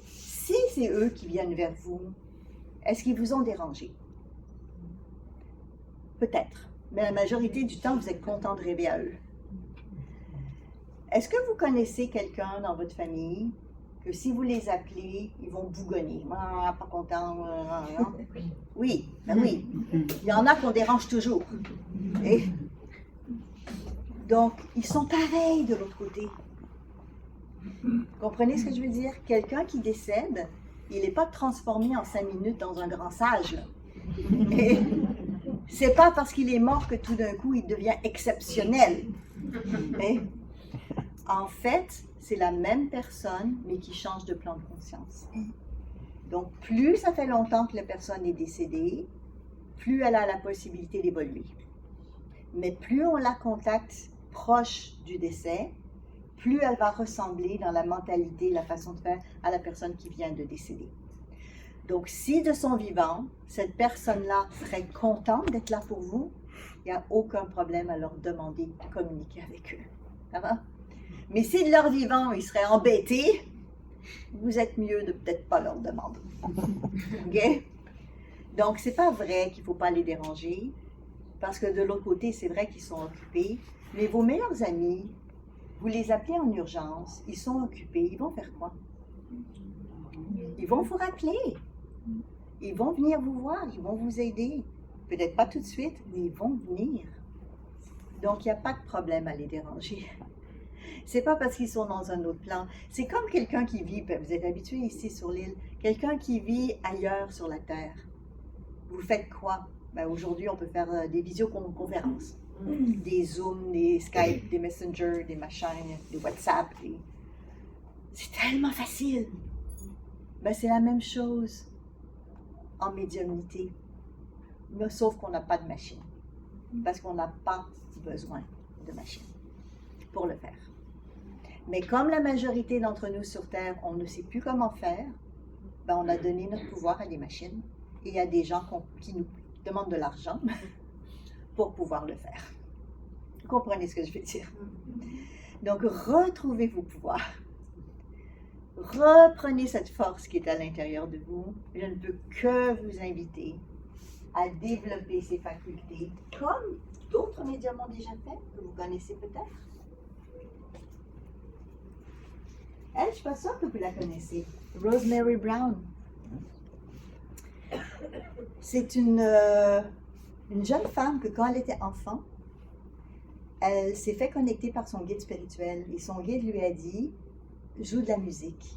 Si c'est eux qui viennent vers vous, est-ce qu'ils vous ont dérangé? Peut-être, mais la majorité du temps, vous êtes content de rêver à eux. Est-ce que vous connaissez quelqu'un dans votre famille que si vous les appelez, ils vont bougonner? Ah, pas content. Oui, ben oui. Il y en a qu'on dérange toujours. Et donc, ils sont pareils de l'autre côté. Comprenez ce que je veux dire? Quelqu'un qui décède, il n'est pas transformé en 5 minutes dans un grand sage. Et c'est pas parce qu'il est mort que tout d'un coup, il devient exceptionnel. Et en fait, c'est la même personne, mais qui change de plan de conscience. Donc, plus ça fait longtemps que la personne est décédée, plus elle a la possibilité d'évoluer. Mais plus on la contacte proche du décès, plus elle va ressembler dans la mentalité, la façon de faire à la personne qui vient de décéder. Donc, si de son vivant, cette personne-là serait contente d'être là pour vous, il n'y a aucun problème à leur demander de communiquer avec eux. Ça va? Mais si de leur vivant, ils seraient embêtés, vous êtes mieux de peut-être pas leur demander. OK? Donc, c'est pas vrai qu'il ne faut pas les déranger, parce que de l'autre côté, c'est vrai qu'ils sont occupés, mais vos meilleurs amis, vous les appelez en urgence, ils sont occupés, ils vont faire quoi? Ils vont vous rappeler. Ils vont venir vous voir, ils vont vous aider. Peut-être pas tout de suite, mais ils vont venir. Donc, il n'y a pas de problème à les déranger. C'est pas parce qu'ils sont dans un autre plan. C'est comme quelqu'un qui vit, vous êtes habitué ici sur l'île, quelqu'un qui vit ailleurs sur la Terre. Vous faites quoi? Ben, aujourd'hui, on peut faire des visioconférences. Des Zooms, des Skype, des Messenger, des machins, des WhatsApp. C'est tellement facile. Ben, c'est la même chose en médiumnité. Mais sauf qu'on n'a pas de machine. Parce qu'on n'a pas besoin de machine pour le faire. Mais comme la majorité d'entre nous sur Terre, on ne sait plus comment faire, ben on a donné notre pouvoir à des machines. Et il y a des gens qui nous demandent de l'argent pour pouvoir le faire. Vous comprenez ce que je veux dire? Donc, retrouvez vos pouvoirs. Reprenez cette force qui est à l'intérieur de vous. Je ne peux que vous inviter à développer ces facultés, comme d'autres médiums ont déjà fait, que vous connaissez peut-être. Elle, je ne suis pas sûre que vous la connaissez. Rosemary Brown. C'est une jeune femme que quand elle était enfant, elle s'est fait connecter par son guide spirituel. Et son guide lui a dit, joue de la musique.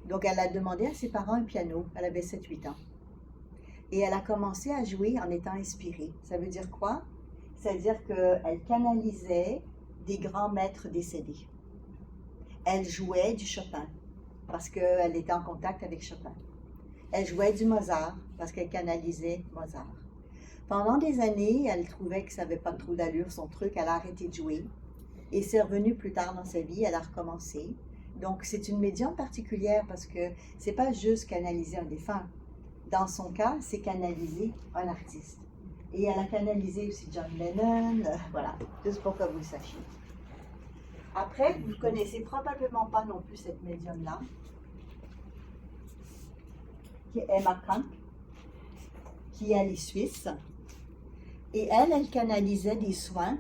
Donc elle a demandé à ses parents un piano. Elle avait 7-8 ans. Et elle a commencé à jouer en étant inspirée. Ça veut dire quoi? C'est-à-dire qu'elle canalisait des grands maîtres décédés. Elle jouait du Chopin parce qu'elle était en contact avec Chopin. Elle jouait du Mozart parce qu'elle canalisait Mozart. Pendant des années, elle trouvait que ça n'avait pas trop d'allure son truc, elle a arrêté de jouer. Et c'est revenu plus tard dans sa vie, elle a recommencé. Donc, c'est une médium particulière parce que c'est pas juste canaliser un défunt. Dans son cas, c'est canaliser un artiste. Et elle a canalisé aussi John Lennon, voilà, juste pour que vous le sachiez. Après, vous ne connaissez probablement pas non plus cette médium-là, qui est Emma Kahn, qui elle est suisse. Et elle canalisait des soins,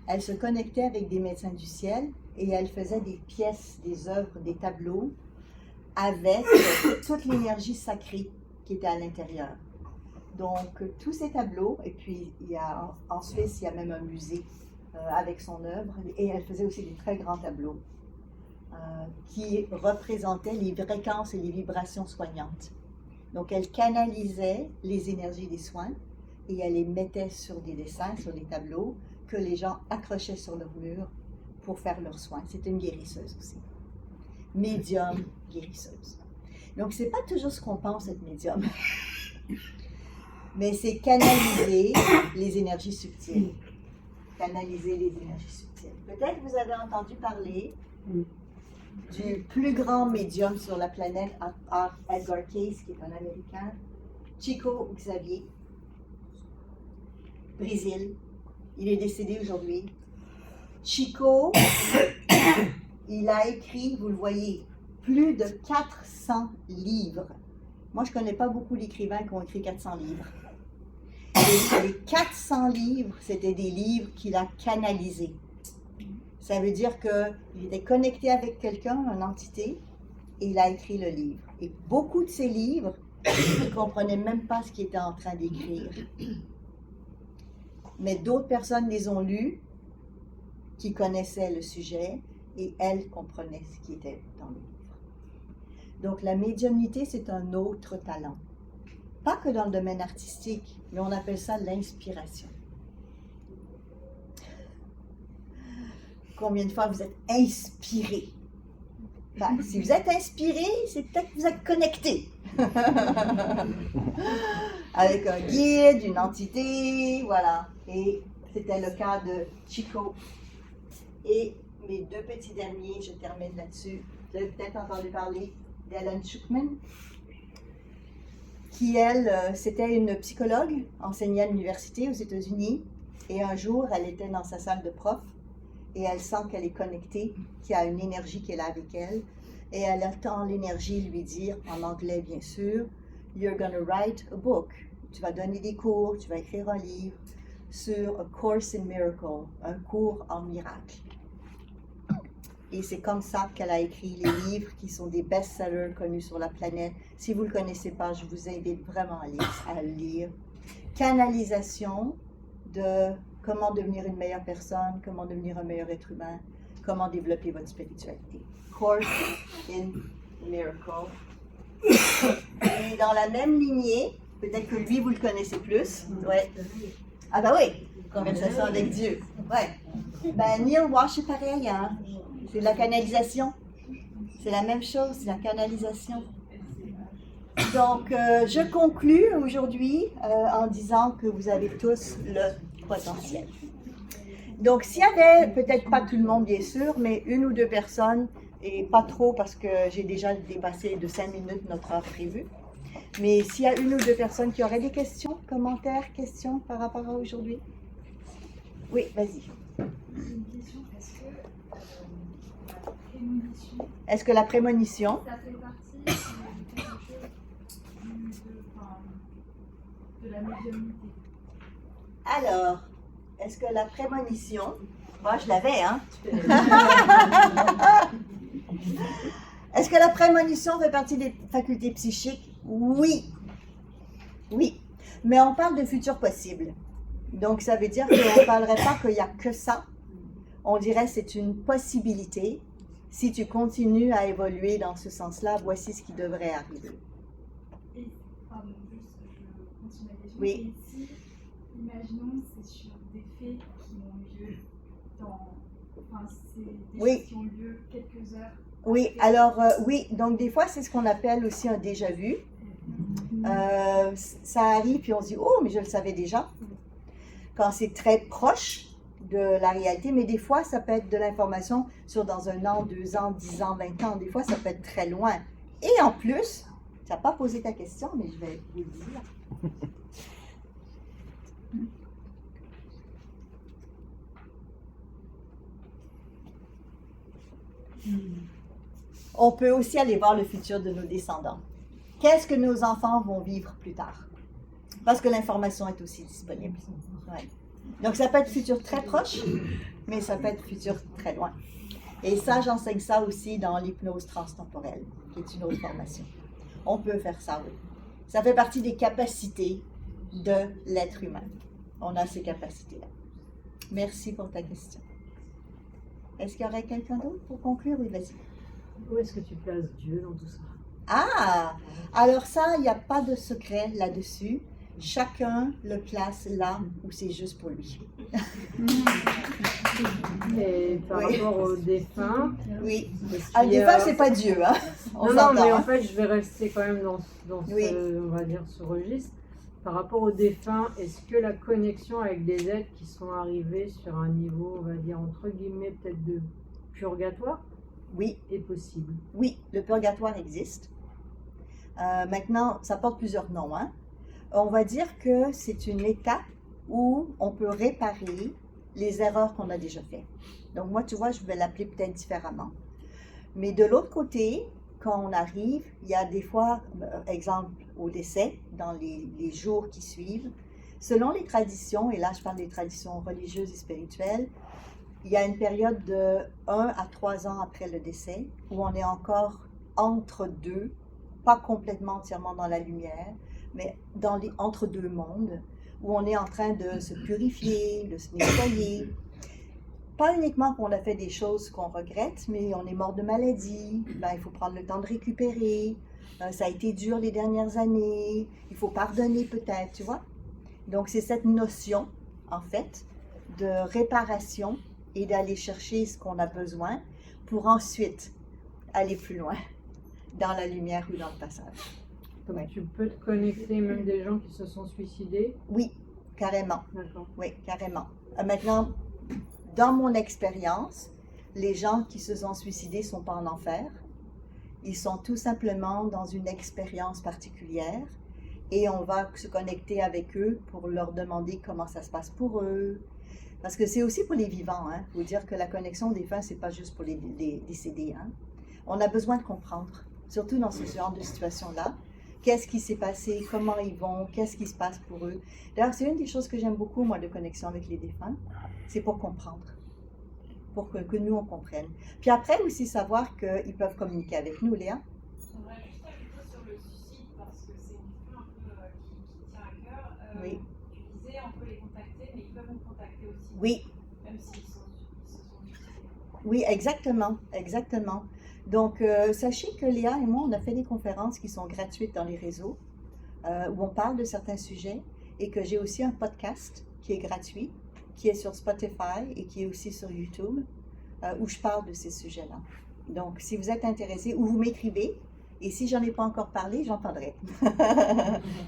elle se connectait avec des médecins du ciel et elle faisait des pièces, des œuvres, des tableaux avec toute l'énergie sacrée qui était à l'intérieur. Donc, tous ces tableaux, et puis en Suisse, il y a même un musée avec son œuvre, et elle faisait aussi des très grands tableaux qui représentaient les fréquences et les vibrations soignantes. Donc, elle canalisait les énergies des soins et elle les mettait sur des dessins, sur des tableaux que les gens accrochaient sur leur mur pour faire leurs soins. C'était une guérisseuse aussi. Médium, guérisseuse. Donc, c'est pas toujours ce qu'on pense être médium. Mais c'est canaliser les énergies subtiles. Canaliser les énergies subtiles. Peut-être que vous avez entendu parler du plus grand médium sur la planète, Edgar Cayce, qui est un Américain, Chico Xavier, Brésil. Il est décédé aujourd'hui. Chico, il a écrit, vous le voyez, plus de 400 livres. Moi, je ne connais pas beaucoup d'écrivains qui ont écrit 400 livres. Et les 400 livres, c'était des livres qu'il a canalisés. Ça veut dire qu'il était connecté avec quelqu'un, une entité, et il a écrit le livre. Et beaucoup de ces livres, il ne comprenait même pas ce qu'il était en train d'écrire. Mais d'autres personnes les ont lus, qui connaissaient le sujet, et elles comprenaient ce qui était dans le livre. Donc la médiumnité, c'est un autre talent. Pas que dans le domaine artistique, mais on appelle ça l'inspiration. Combien de fois vous êtes inspiré? Ben, si vous êtes inspiré, c'est peut-être que vous êtes connecté. Avec un guide, une entité, voilà. Et c'était le cas de Chico. Et mes deux petits derniers, je termine là-dessus. Vous avez peut-être entendu parler d'Ellen Schuckman, qui, elle, c'était une psychologue, enseignait à l'université aux États-Unis. Et un jour, elle était dans sa salle de prof et elle sent qu'elle est connectée, qu'il y a une énergie qui est là avec elle. Et elle entend l'énergie lui dire, en anglais bien sûr, « You're gonna write a book ». Tu vas donner des cours, tu vas écrire un livre sur « A Course in Miracle », un cours en miracle. Et c'est comme ça qu'elle a écrit les livres qui sont des best-sellers connus sur la planète. Si vous ne le connaissez pas, je vous invite vraiment à le lire. Canalisation de comment devenir une meilleure personne, comment devenir un meilleur être humain, comment développer votre spiritualité. Course in Miracle. Et dans la même lignée, peut-être que lui, vous le connaissez plus. Ouais. Ah ben oui, conversation avec Dieu. Ouais. Ben Neil Walsh, c'est pareil, hein. C'est de la canalisation. C'est la même chose, c'est la canalisation. Donc, je conclus aujourd'hui en disant que vous avez tous le potentiel. Donc, s'il y avait, peut-être pas tout le monde bien sûr, mais une ou deux personnes, et pas trop parce que j'ai déjà dépassé de 5 minutes notre heure prévue, mais s'il y a une ou deux personnes qui auraient des questions, commentaires, questions par rapport à aujourd'hui? Oui, vas-y. Une question, est-ce que la prémonition, ça fait partie de quelque chose de la médiumnité? alors, est-ce que la prémonition, moi je l'avais, hein? Est-ce que la prémonition fait partie des facultés psychiques? Oui. Oui. Mais on parle de futur possible. Donc ça veut dire qu'on ne parlerait pas qu'il n'y a que ça. On dirait que c'est une possibilité. Si tu continues à évoluer dans ce sens-là, voici ce qui devrait arriver. Et, pardon, juste, je continue la question. Oui. Et si, imaginons, c'est sur des faits qui ont lieu c'est des Oui. choses qui ont lieu quelques heures. Oui, alors oui, donc des fois c'est ce qu'on appelle aussi un déjà-vu. Ça arrive puis on se dit « Oh, mais je le savais déjà ». Quand c'est très proche de la réalité, mais des fois, ça peut être de l'information sur dans 1 an, 2 ans, 10 ans, 20 ans. Des fois, ça peut être très loin. Et en plus, tu n'as pas posé ta question, mais je vais vous le dire. On peut aussi aller voir le futur de nos descendants. Qu'est-ce que nos enfants vont vivre plus tard? Parce que l'information est aussi disponible. Ouais. Donc, ça peut être futur très proche, mais ça peut être futur très loin. Et ça, j'enseigne ça aussi dans l'hypnose transtemporelle, qui est une autre formation. On peut faire ça, oui. Ça fait partie des capacités de l'être humain. On a ces capacités-là. Merci pour ta question. Est-ce qu'il y aurait quelqu'un d'autre pour conclure? Oui, vas-y. Où est-ce que tu places Dieu dans tout ça? Ah! Alors ça, il n'y a pas de secret là-dessus. Chacun le place là où c'est juste pour lui. Et par Oui. rapport aux défunts, Oui. est-ce Un qu'il y a- défunt, c'est pas Dieu, hein? On Non, non, s'entend, mais en hein? fait, je vais rester quand même dans Oui. ce, on va dire, ce registre. Par rapport aux défunts, est-ce que la connexion avec des êtres qui sont arrivés sur un niveau, on va dire, entre guillemets, peut-être de purgatoire, Oui, est possible? oui, le purgatoire existe. Maintenant, ça porte plusieurs noms, hein? On va dire que c'est une étape où on peut réparer les erreurs qu'on a déjà faites. Donc moi, tu vois, je vais l'appeler peut-être différemment. Mais de l'autre côté, quand on arrive, il y a des fois, exemple, au décès, dans les jours qui suivent, selon les traditions, et là je parle des traditions religieuses et spirituelles, il y a une période de 1 à 3 ans après le décès où on est encore entre deux, pas complètement entièrement dans la lumière, mais dans les entre-deux mondes, où on est en train de se purifier, de se nettoyer. Pas uniquement qu'on a fait des choses qu'on regrette, mais on est mort de maladie, ben, il faut prendre le temps de récupérer, ça a été dur les dernières années, il faut pardonner peut-être, tu vois. Donc c'est cette notion, en fait, de réparation et d'aller chercher ce qu'on a besoin pour ensuite aller plus loin dans la lumière ou dans le passage. Donc Ouais. tu peux te connecter même des gens qui se sont suicidés? Oui, carrément. D'accord. Oui, carrément. Maintenant, dans mon expérience, les gens qui se sont suicidés ne sont pas en enfer. Ils sont tout simplement dans une expérience particulière et on va se connecter avec eux pour leur demander comment ça se passe pour eux. Parce que c'est aussi pour les vivants. Il faut dire que la connexion des fins, ce n'est pas juste pour les décédés. Hein. On a besoin de comprendre, surtout dans ce genre de situation-là. Qu'est-ce qui s'est passé, comment ils vont, qu'est-ce qui se passe pour eux. D'ailleurs, c'est une des choses que j'aime beaucoup, moi, de connexion avec les défunts, c'est pour comprendre, pour que nous, on comprenne. Puis après, aussi savoir qu'ils peuvent communiquer avec nous, Léa. J'aimerais juste ajouter sur le suicide, parce que c'est une question un peu qui tient à cœur. Oui. Tu disais, on peut les contacter, mais ils peuvent nous contacter aussi, Oui, même s'ils se sont suicidés. oui, exactement, exactement. Donc, sachez que Léa et moi, on a fait des conférences qui sont gratuites dans les réseaux, où on parle de certains sujets, et que j'ai aussi un podcast qui est gratuit, qui est sur Spotify et qui est aussi sur YouTube, où je parle de ces sujets-là. Donc, si vous êtes intéressé, ou vous m'écrivez, et si j'en ai pas encore parlé, j'en parlerai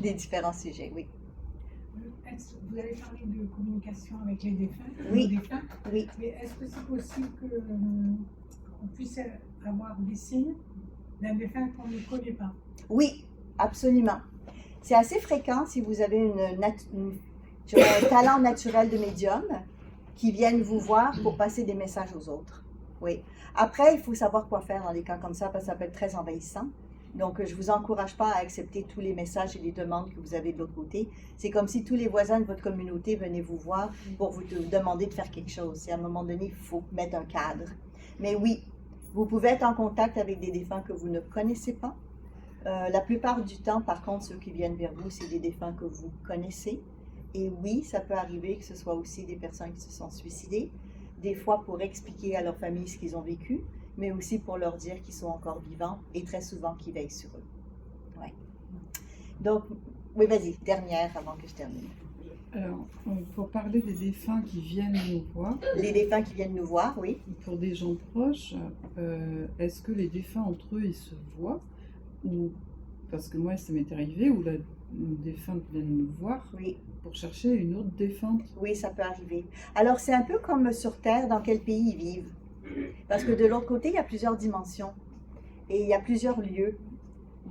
des différents sujets, oui. Vous avez parlé de communication avec les défunts, Oui. les défunts, Oui. mais est-ce que c'est possible qu'on puisse avoir des signes d'un défunt qu'on ne connaît pas? Oui, absolument. C'est assez fréquent si vous avez je dirais, un talent naturel de médium qui viennent vous voir pour passer des messages aux autres. Oui. Après, il faut savoir quoi faire dans des cas comme ça parce que ça peut être très envahissant. Donc, je ne vous encourage pas à accepter tous les messages et les demandes que vous avez de l'autre côté. C'est comme si tous les voisins de votre communauté venaient vous voir pour vous demander de faire quelque chose. Et à un moment donné, il faut mettre un cadre. Mais oui, vous pouvez être en contact avec des défunts que vous ne connaissez pas. La plupart du temps, par contre, ceux qui viennent vers vous, c'est des défunts que vous connaissez. Et oui, ça peut arriver que ce soit aussi des personnes qui se sont suicidées, des fois pour expliquer à leur famille ce qu'ils ont vécu, mais aussi pour leur dire qu'ils sont encore vivants et très souvent qu'ils veillent sur eux. Ouais. Donc, oui, vas-y, dernière avant que je termine. Alors, pour parler des défunts qui viennent nous voir, Les défunts qui viennent nous voir, oui. pour des gens proches, est-ce que les défunts entre eux, ils se voient ou, parce que moi, ça m'est arrivé, où une défunte vienne nous voir Oui. pour chercher une autre défunte. Oui, ça peut arriver. Alors, c'est un peu comme sur Terre, dans quel pays ils vivent. Parce que de l'autre côté, il y a plusieurs dimensions et il y a plusieurs lieux.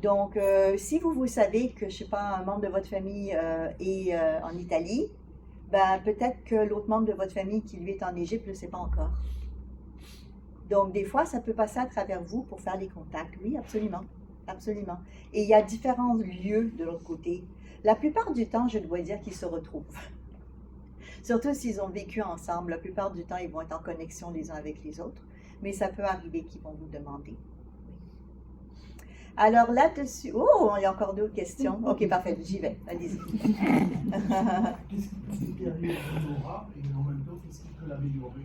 Donc, si vous savez que, je ne sais pas, un membre de votre famille est en Italie, ben, peut-être que l'autre membre de votre famille qui lui est en Égypte ne le sait pas encore. Donc, des fois, ça peut passer à travers vous pour faire les contacts. Oui, absolument. Absolument. Et il y a différents lieux de l'autre côté. La plupart du temps, je dois dire qu'ils se retrouvent. Surtout s'ils ont vécu ensemble. La plupart du temps, ils vont être en connexion les uns avec les autres. Mais ça peut arriver qu'ils vont vous demander. Alors là-dessus... Oh, il y a encore d'autres questions. OK, parfait, j'y vais. Allez-y. Qu'est-ce qui peut détériorer une aura et en même temps, qu'est-ce qui peut l'améliorer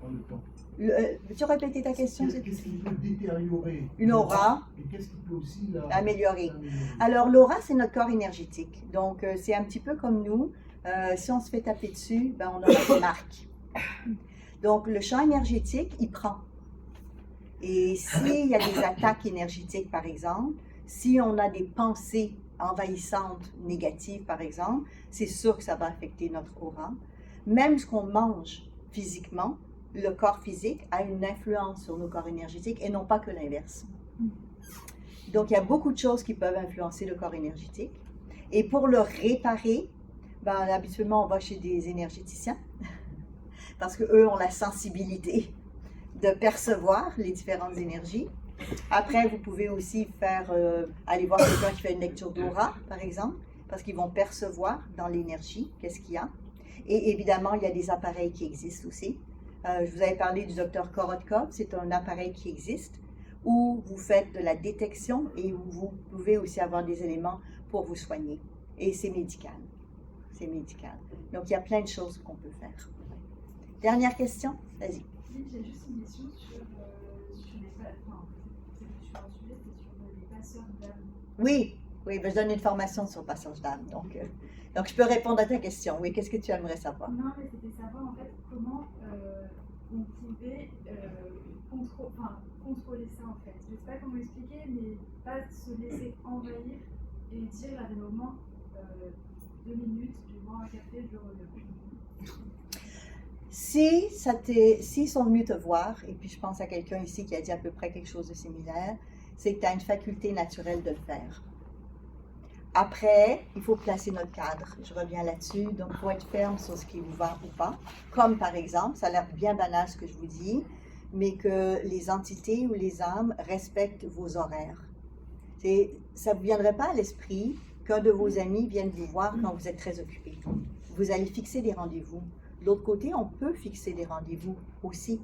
dans le temps? Veux-tu répéter ta question? Qu'est-ce qui peut détériorer Une aura et qu'est-ce qui peut aussi améliorer. Alors, l'aura, c'est notre corps énergétique. Donc, c'est un petit peu comme nous. Si on se fait taper dessus, ben, on aura des marques. Donc, le champ énergétique, il prend. Et s'il y a des attaques énergétiques, par exemple, si on a des pensées envahissantes, négatives, par exemple, c'est sûr que ça va affecter notre aura. Même ce qu'on mange physiquement, le corps physique a une influence sur nos corps énergétiques et non pas que l'inverse. Donc, il y a beaucoup de choses qui peuvent influencer le corps énergétique. Et pour le réparer, ben, habituellement, on va chez des énergéticiens parce qu'eux ont la sensibilité de percevoir les différentes énergies. Après, vous pouvez aussi aller voir quelqu'un qui fait une lecture d'aura, par exemple, parce qu'ils vont percevoir dans l'énergie qu'est-ce qu'il y a. Et évidemment, il y a des appareils qui existent aussi. Je vous avais parlé du docteur Korotkov, c'est un appareil qui existe où vous faites de la détection et où vous pouvez aussi avoir des éléments pour vous soigner. Et c'est médical. C'est médical. Donc, il y a plein de choses qu'on peut faire. Dernière question? Vas-y. Oui, j'ai juste une question sur les passeurs d'âme. Oui, oui, ben, je donne une formation sur le passage d'âme. Donc, je peux répondre à ta question. Oui, qu'est-ce que tu aimerais savoir? Non, mais c'était savoir en fait comment on pouvait contrôler ça en fait. Je ne sais pas comment expliquer, mais pas se laisser envahir et dire à des moments 2 minutes, je vais boire un café, je reviens. S'ils sont venus te voir, et puis je pense à quelqu'un ici qui a dit à peu près quelque chose de similaire, c'est que tu as une faculté naturelle de le faire. Après, il faut placer notre cadre. Je reviens là-dessus. Donc, il faut être ferme sur ce qui vous va ou pas. Comme par exemple, ça a l'air bien banal ce que je vous dis, mais que les entités ou les âmes respectent vos horaires. Ça ne vous viendrait pas à l'esprit qu'un de vos amis vienne vous voir quand vous êtes très occupé. Vous allez fixer des rendez-vous. De l'autre côté, on peut fixer des rendez-vous aussi.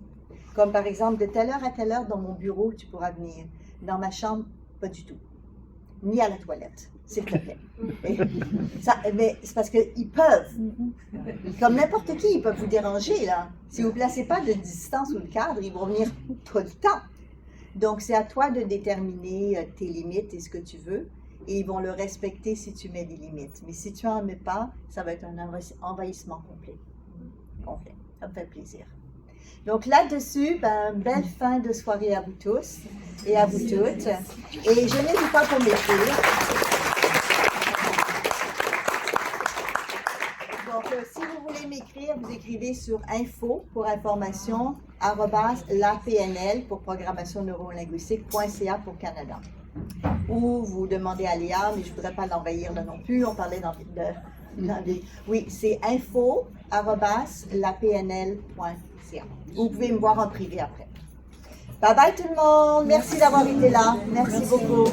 Comme par exemple, de telle heure à telle heure, dans mon bureau, tu pourras venir. Dans ma chambre, pas du tout. Ni à la toilette, s'il te plaît. Mais c'est parce qu'ils peuvent. Comme n'importe qui, ils peuvent vous déranger, là. Si vous ne placez pas de distance ou de cadre, ils vont venir tout le temps. Donc, c'est à toi de déterminer tes limites et ce que tu veux. Et ils vont le respecter si tu mets des limites. Mais si tu n'en mets pas, ça va être un envahissement complet. Ça me fait plaisir. Donc là-dessus, belle fin de soirée à vous tous et à vous toutes. Et je n'hésite pas pour m'écrire. Donc, si vous voulez m'écrire, vous écrivez sur info pour information @lapnl pour programmation neurolinguistique.ca pour Canada. Ou vous demandez à Léa, mais je ne voudrais pas l'envahir là non plus. On parlait oui, c'est info@lapnl.ca. Vous pouvez me voir en privé après. Bye bye tout le monde. Merci d'avoir été là. Merci beaucoup.